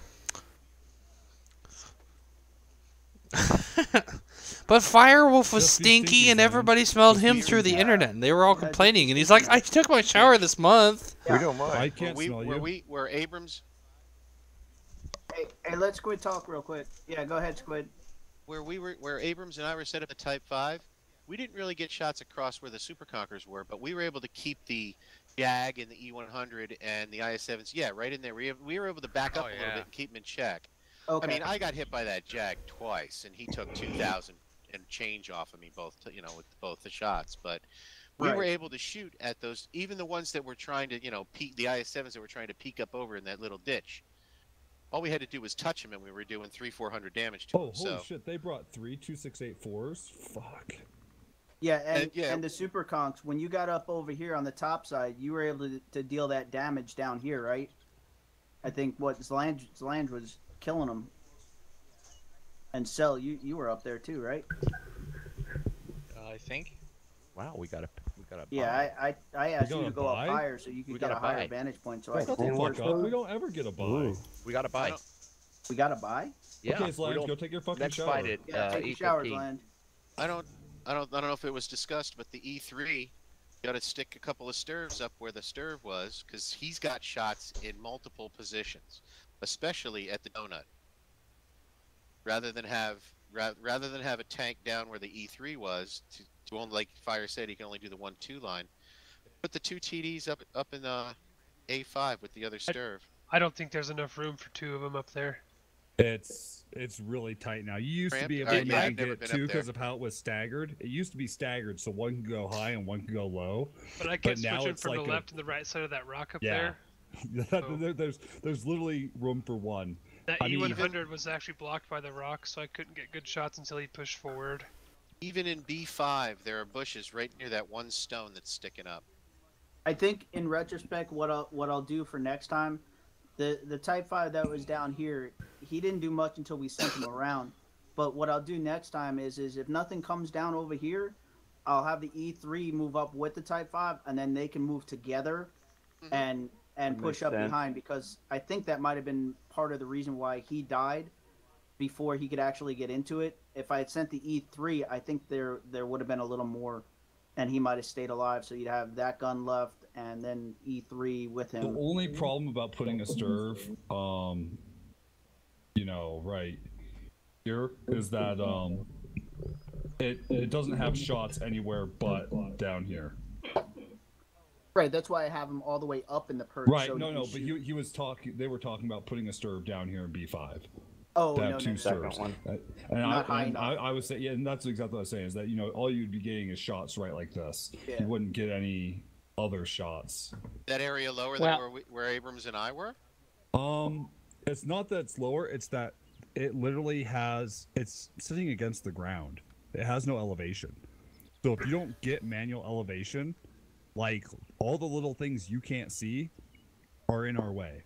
S1: But Firewolf was stinky, and everybody smelled him through the internet, and they were all complaining. And he's like, "I took my shower this month."
S8: We don't mind.
S7: I can't smell you.
S2: Were Abrams?
S5: Hey, let Squid talk real quick. Yeah, go ahead, Squid.
S2: Where Abrams and I were set up at Type 5, we didn't really get shots across where the Super Conquerors were, but we were able to keep the Jag and the E100 and the IS-7s, right in there. We were able to back up a little bit and keep them in check.
S5: Okay.
S2: I mean, I got hit by that Jag twice, and he took 2,000 and change off of me both, with both the shots. But we were able to shoot at those, even the ones that were trying to, peek, the IS-7s that were trying to peek up over in that little ditch. All we had to do was touch them, and we were doing 300-400 damage to them.
S7: Holy shit! They brought 3 2.684s. Fuck.
S5: Yeah, and the Super Conks, when you got up over here on the top side, you were able to deal that damage down here, right? I think Zlange was killing them. And Cell, you were up there too, right?
S20: I think. Wow, we got a
S5: yeah, I asked you to go up higher so you could get a higher vantage point. So I
S7: Shut the fuck up. We don't ever get a buy.
S20: We got a buy.
S5: We got a buy?
S20: Yeah.
S7: Okay, Slange, go take your fucking shower.
S20: Fight
S5: yeah, take your shower, Slange.
S2: I don't know if it was discussed, but the E3 got to stick a couple of stirves up where the stirve was, because he's got shots in multiple positions, especially at the donut. Rather than have a tank down where the E3 was, to only, like Fire said, he can only do the 1-2 line. Put the 2 TDs up in A5 with the other stirve.
S21: I don't think there's enough room for 2 of them up there.
S7: It's really tight now. You used to be able to maybe get 2 because of how it was staggered. It used to be staggered, so one can go high and one can go low.
S21: But I kept switching from the left and the right side of that rock up there.
S7: There's literally room for one.
S21: That E100 was actually blocked by the rock, so I couldn't get good shots until he pushed forward.
S2: Even in B5, there are bushes right near that one stone that's sticking up.
S5: I think, in retrospect, what I'll do for next time, the Type 5 that was down here, he didn't do much until we sent him around. But what I'll do next time is if nothing comes down over here, I'll have the E3 move up with the Type 5, and then they can move together and push up behind, because I think that might have been part of the reason why he died before he could actually get into it. If I had sent the E3, I think there would have been a little more, and he might have stayed alive. So you'd have that gun left, and then E3 with him.
S7: The only problem about putting a stirve, right here, is that it doesn't have shots anywhere but down here.
S5: Right, that's why I have them all the way up in the perch.
S7: Right,
S5: so
S7: no, but he was talking. They were talking about putting a stirb down here in B5.
S5: Oh,
S7: to have
S5: no,
S7: two
S5: no.
S7: stirbs.
S11: Second one.
S7: And
S5: Not high enough.
S7: I would say, yeah, and that's exactly what I was saying, is that, you know, all you'd be getting is shots right like this.
S5: Yeah.
S7: You wouldn't get any other shots.
S2: That area lower than where Abrams and I were?
S7: It's not that it's lower, it's that it literally it's sitting against the ground. It has no elevation. So if you don't get manual elevation, like, all the little things you can't see are in our way.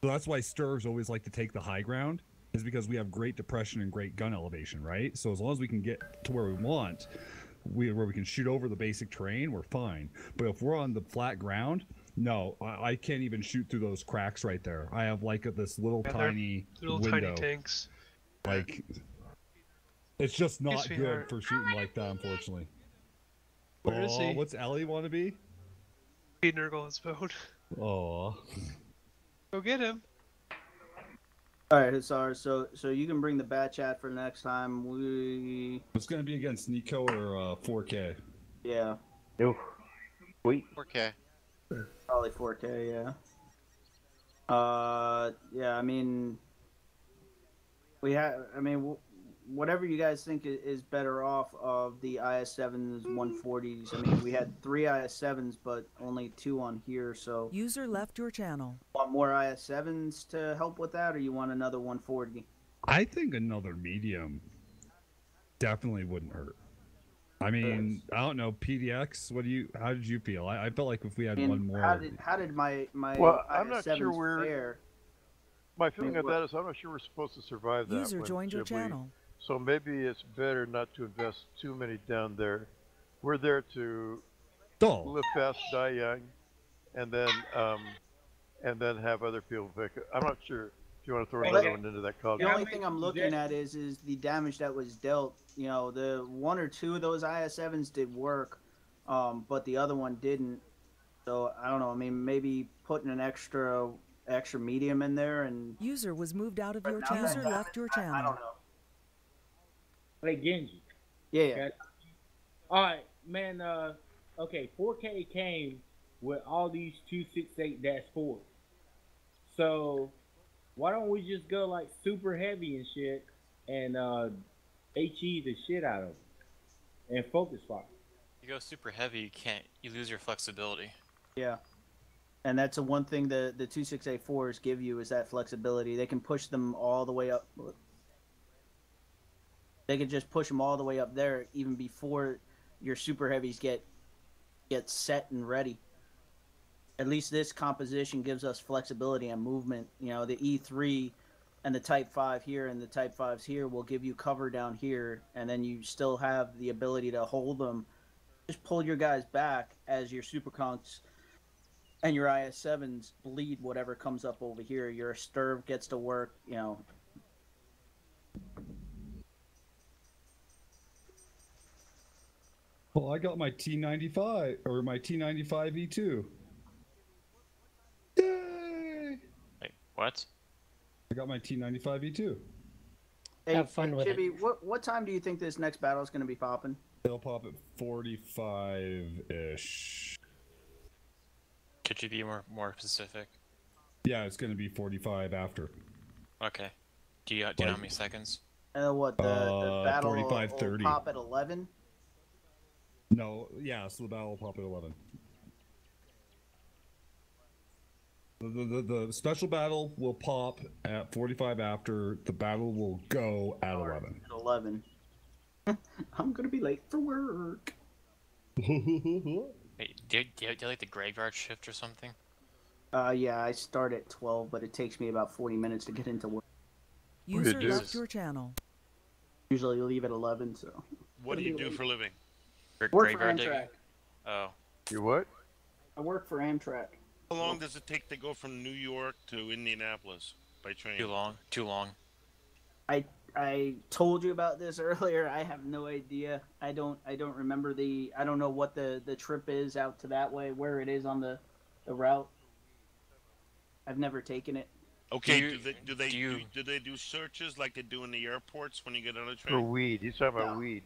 S7: So that's why stirbs always like to take the high ground, is because we have great depression and great gun elevation, right? So as long as we can get to where we want, where we can shoot over the basic terrain, we're fine. But if we're on the flat ground, no, I can't even shoot through those cracks right there. I have like this little tiny window.
S21: Tiny tanks.
S7: Like, it's just not
S21: Yes, we
S7: good
S21: are.
S7: for shooting like that, unfortunately.
S21: Where is he?
S7: What's Ellie want to be?
S21: He nurgle his phone.
S7: Oh.
S21: Go get him.
S5: All right, Hussar. So you can bring the bat chat for next time.
S7: It's gonna be against Nico or 4K.
S5: Yeah.
S11: Oof. Sweet.
S2: 4K.
S5: Probably 4K. Yeah. Yeah. I mean, whatever you guys think is better off of the IS-7s, 140s. I mean, we had 3 IS-7s, but only 2 on here, so...
S12: User left your channel.
S5: Want more IS-7s to help with that, or you want another 140?
S7: I think another medium definitely wouldn't hurt. I mean, I don't know, PDX, how did you feel? I felt like if we had one more...
S5: How did my
S8: well, I'm not
S5: IS-7s
S8: sure where...
S5: fare?
S8: My feeling of that is I'm not sure we're supposed to survive that.
S12: User joined your channel.
S8: So maybe it's better not to invest too many down there. We're there to live fast, die young, and then have other people pick it. I'm not sure if you want to throw another one into that cog.
S5: The only thing I'm looking at is the damage that was dealt. You know, the 1 or 2 of those IS-7s did work, but the other one didn't. So I don't know. I mean, maybe putting an extra medium in there and...
S12: User was moved out of your channel. User left your channel.
S5: I don't know.
S10: Like Genji.
S5: Yeah.
S10: All right, man. Okay, 4K came with all these 268-4s. So why don't we just go like super heavy and shit and HE the shit out of them and focus fire?
S18: You go super heavy, you lose your flexibility.
S5: Yeah. And that's the one thing the 268-4s give you is that flexibility. They can push them all the way up. They can just push them all the way up there even before your super heavies get set and ready. At least this composition gives us flexibility and movement. You know, the E3 and the Type 5 here and the Type 5s here will give you cover down here, and then you still have the ability to hold them. Just pull your guys back as your super conks and your IS-7s bleed whatever comes up over here. Your Sturv gets to work, you know.
S7: Well, I got my T95, or my T95 E2. Yay!
S18: Wait, what?
S7: I got my T95 E2.
S5: Hey,
S9: Have fun with
S5: Chibi,
S9: it.
S5: what time do you think this next battle is going to be popping?
S7: It'll pop at 45-ish.
S18: Could you be more specific?
S7: Yeah, it's going to be 45 after.
S18: Okay. Do you know how many seconds?
S5: What, the battle
S7: 45,
S5: will
S7: 30.
S5: pop at 11?
S7: No, yeah, so the battle will pop at 11. The special battle will pop at 45 after. The battle will go at 11.
S5: At 11. I'm going to be late for work.
S18: Wait, do you like the graveyard shift or something?
S5: Yeah, I start at 12, but it takes me about 40 minutes to get into work.
S12: User left your channel.
S5: Usually leave at 11, so...
S16: What do you do for a living?
S5: Work for Amtrak.
S18: Oh.
S8: You what?
S5: I work for Amtrak.
S16: How long does it take to go from New York to Indianapolis by train?
S18: Too long. Too long.
S5: I told you about this earlier. I have no idea. I don't remember I don't know what the trip is out to that way, where it is on the route. I've never taken it.
S16: Okay, do they do searches like they do in the airports when you get on a train?
S8: For weed. He's talking about weed.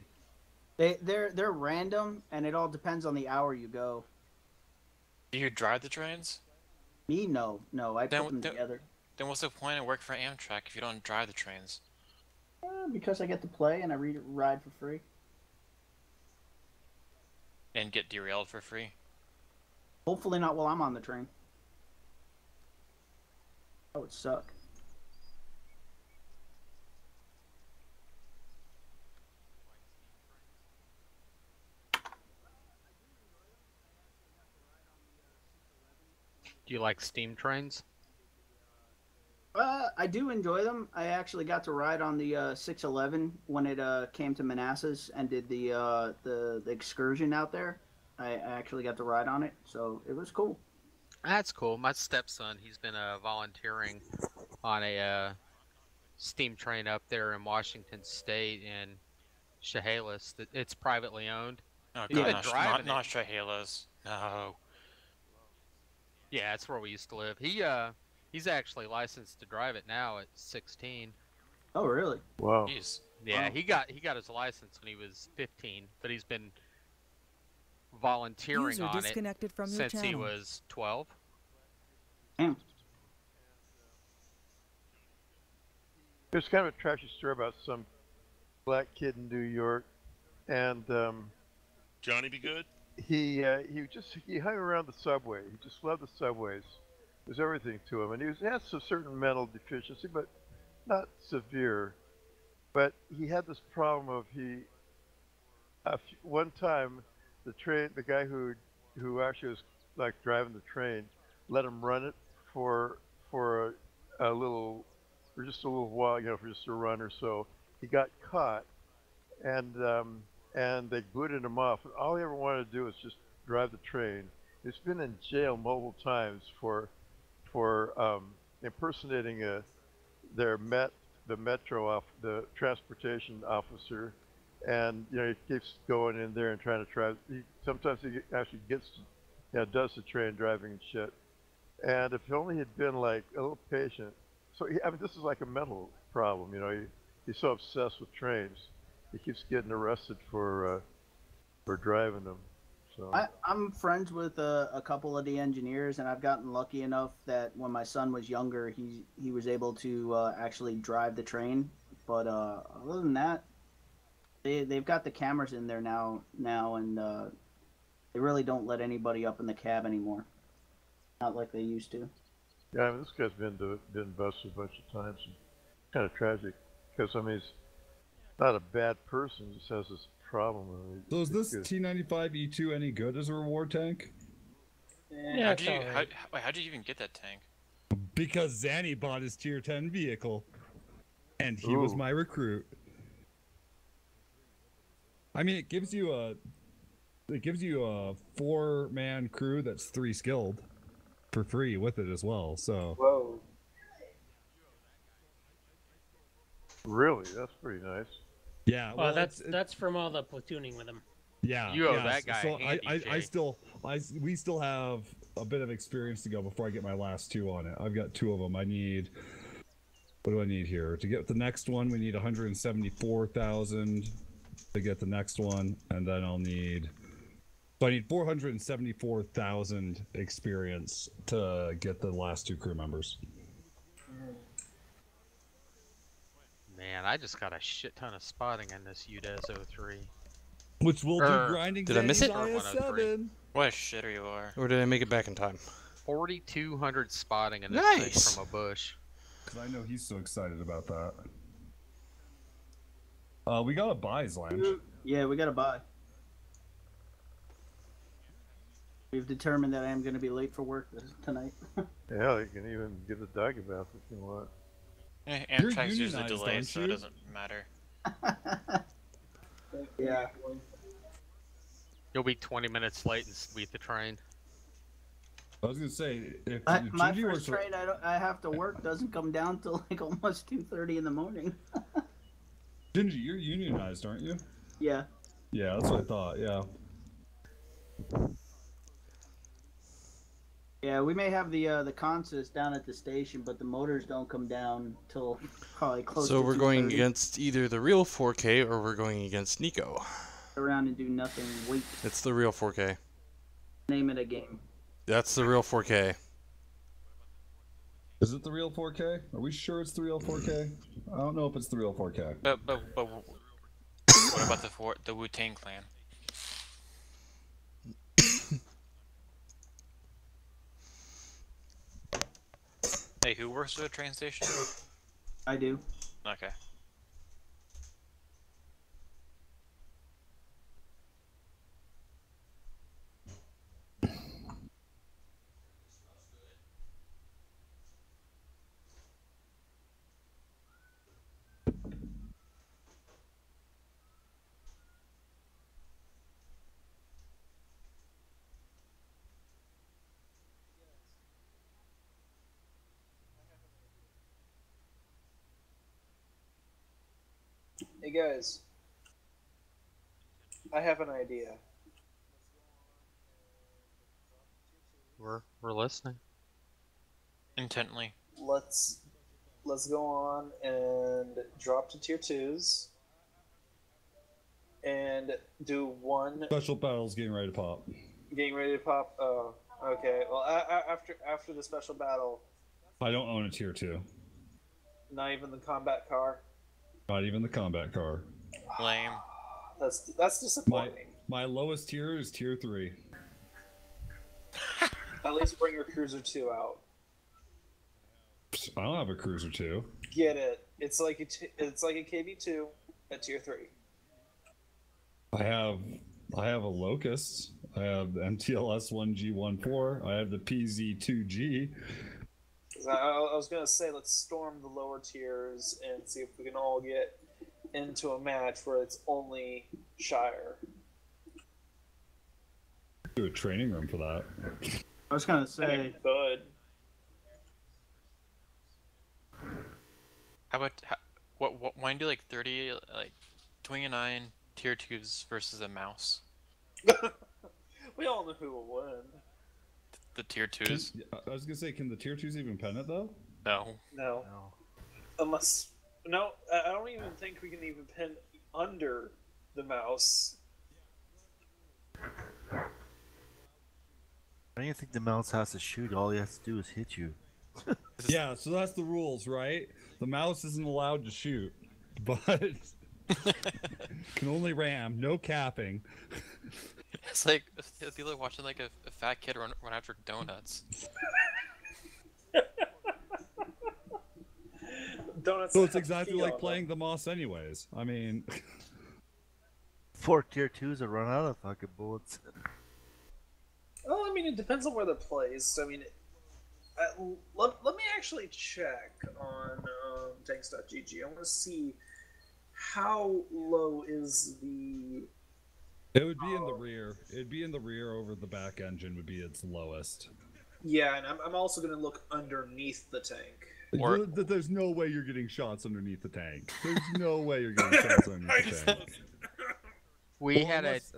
S5: They're random, and it all depends on the hour you go.
S18: Do you drive the trains?
S5: Me, no. I put them together.
S18: Then what's the point of working for Amtrak if you don't drive the trains?
S5: Because I get to play and I ride for free.
S18: And get derailed for free?
S5: Hopefully not while I'm on the train. That would suck.
S15: Do you like steam trains?
S5: I do enjoy them. I actually got to ride on the 611 when it came to Manassas and did the excursion out there. I actually got to ride on it, so it was cool.
S15: That's cool. My stepson, he's been volunteering on a steam train up there in Washington State in Chehalis. It's privately owned.
S18: Oh,
S15: He's
S18: God,
S15: been driving
S18: not Chehalis. No.
S15: Yeah, that's where we used to live. He's actually licensed to drive it now at 16.
S5: Oh, really?
S8: Wow.
S18: Jeez.
S15: Yeah,
S5: Wow.
S15: he got his license when he was 15, but he's been volunteering
S12: User
S15: on it
S12: disconnected from your
S15: since he
S12: channel.
S15: was 12.
S8: There's kind of a trashy story about some black kid in New York, and
S16: Johnny Be Good?
S8: he hung around the subway. He just loved the subways. There's everything to him, and he had some certain mental deficiency, but not severe. But he had this problem of one time the guy who actually was like driving the train let him run it for a little, for just a little while, for just a run or so. He got caught, and they booted him off. And all he ever wanted to do was just drive the train. He's been in jail multiple times for impersonating the transportation officer, and he keeps going in there and trying to try. Sometimes he actually does the train driving and shit. And if only he'd been like a little patient. So this is like a mental problem, He's so obsessed with trains, he keeps getting arrested for driving them. So
S5: I'm friends with a couple of the engineers, and I've gotten lucky enough that when my son was younger, he was able to actually drive the train. But other than that, they've got the cameras in there now, and they really don't let anybody up in the cab anymore. Not like they used to.
S8: Yeah, this guy's been busted a bunch of times. Kind of tragic, because he's not a bad person. He just has this problem.
S7: So is this T95E2 any good as a reward tank?
S18: Yeah, how'd you even get that tank?
S7: Because Zanny bought his tier 10 vehicle, and he was my recruit. I mean, it gives you a 4-man crew that's 3 skilled for free with it as well. So.
S5: Whoa.
S8: Really, that's pretty nice.
S7: Yeah.
S9: Well, that's from all the platooning with him.
S7: Yeah.
S15: You owe that guy.
S7: So
S15: handy,
S7: we still have a bit of experience to go before I get my last 2 on it. I've got 2 of them. What do I need here? To get the next one, we need 174,000 to get the next one, and then I need 474,000 experience to get the last 2 crew members.
S15: Man, I just got a shit ton of spotting in this UDES 03.
S7: Which will do grinding.
S1: Did I miss it?
S18: What a shitter you are.
S1: Or did I make it back in time?
S15: 4,200 spotting in this thing from a bush.
S7: Because I know he's so excited about that. We got a buys lounge.
S5: Yeah, we got to buy. We've determined that I am going to be late for work tonight.
S8: Yeah, you can even get a dog about if you want.
S18: Amtrak's usually delayed, so it doesn't matter.
S5: Yeah.
S15: You'll be 20 minutes late and beat the train.
S7: I was gonna say, if
S5: my first train I have to work doesn't come down till like almost 2:30 in the morning.
S7: Gingy, you're unionized, aren't you?
S5: Yeah.
S7: Yeah, that's what I thought. Yeah.
S5: Yeah, we may have the consist down at the station, but the motors don't come down till probably close to 2:30.
S1: So we're going against either the real 4K or we're going against Nico.
S5: Around and do nothing. Wait.
S1: It's the real 4K.
S5: Name it a game.
S1: That's the real 4K.
S7: Is it the real 4K? Are we sure it's the real 4K? I don't know if it's the real 4K.
S18: But what about the Wu-Tang Clan? Hey, who works at a train station?
S5: I do.
S18: Okay.
S3: Hey guys, I have an idea.
S15: We're listening.
S18: Intently.
S3: Let's go on and drop to tier 2s and do one
S7: Special battle's getting ready to pop.
S3: getting ready to pop. Oh, okay. Well, after the special battle,
S7: I don't own a tier 2.
S3: not even the combat car.
S7: Not even the combat car.
S18: Lame.
S3: That's disappointing.
S7: My lowest tier is tier 3.
S3: At least bring your Cruiser 2 out.
S7: I don't have a Cruiser 2.
S3: Get it? It's like a KB2 at tier 3.
S7: I have a Locust. I have the MTLS 1G14. I have the PZ2G.
S3: I was gonna say, let's storm the lower tiers and see if we can all get into a match where it's only Shire.
S7: Do a training room for that.
S5: I was gonna say.
S3: I mean, good.
S18: How about what? Why do like 30, like 29 tier 2s versus a mouse?
S3: We all know who will win.
S18: The tier 2s.
S7: I was gonna say, can the tier 2s even pen it though?
S18: No.
S3: No. Unless no, I don't even think we can even pin under the mouse.
S4: I don't even think the mouse has to shoot. All he has to do is hit you.
S7: Yeah, so that's the rules, right? The mouse isn't allowed to shoot, but can only ram, no capping.
S18: It's like people are watching like a fat kid run after donuts.
S3: Donuts.
S7: So it's exactly like playing the moss, anyways. I mean,
S4: 4 tier 2s will run out of fucking bullets.
S3: Well, I mean, it depends on where they're placed. I mean, let me actually check on tanks.gg. I want to see how low is the.
S7: it would be in the rear. It'd be in the rear over the back engine would be its lowest.
S3: Yeah, and I'm also going to look underneath the tank.
S7: There's no way you're getting shots underneath the tank. There's no way you're getting shots underneath the tank.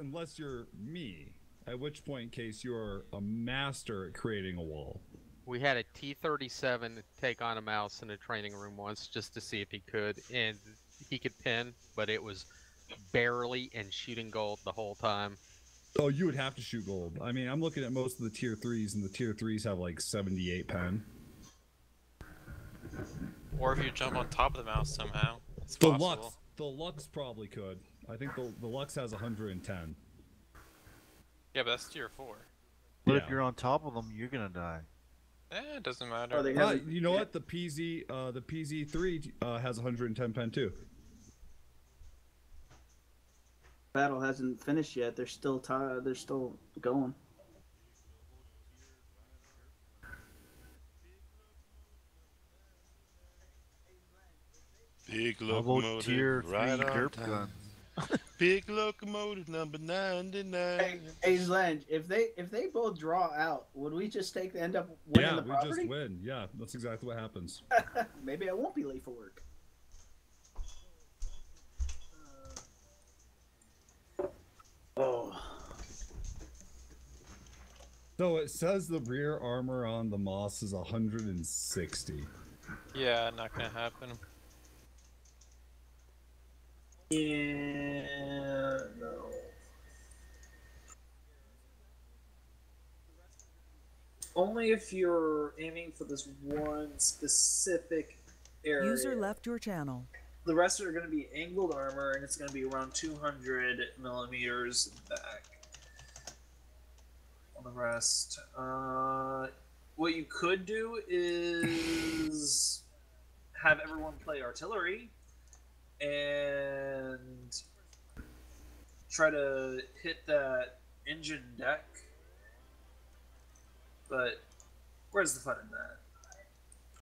S7: Unless you're me, at which point in case you're a master at creating a wall.
S15: We had a T-37 take on a mouse in a training room once just to see if he could, and he could pin, but it was barely and shooting gold the whole time.
S7: Oh, you would have to shoot gold. I mean, I'm looking at most of the tier 3s, and the tier 3s have like 78 pen.
S18: Or if you jump on top of the mouse somehow, it's
S7: The
S18: possible.
S7: Lux probably could. I think the Lux has 110.
S18: Yeah, but that's tier 4.
S4: But if you're on top of them, you're gonna die.
S18: It doesn't matter.
S7: You know what? The PZ3 has 110 pen too.
S5: Battle hasn't finished yet. They're still tired. They're still going.
S16: Big
S4: How about
S16: locomotive,
S4: tier 3
S16: right on
S4: derp
S16: time.
S4: guns?
S16: Big locomotive number 99.
S5: Hey, Zlange, if they both draw out, would we just end up winning the property?
S7: Yeah, we just win. Yeah, that's exactly what happens.
S5: Maybe I won't be late for work.
S7: So it says the rear armor on the Moss is 160.
S18: Yeah, not gonna happen.
S3: Yeah, no. Only if you're aiming for this one specific area.
S12: User left your channel.
S3: The rest are going to be angled armor, and it's going to be around 200 millimeters back on the rest. What you could do is have everyone play artillery and try to hit that engine deck. But where's the fun in that?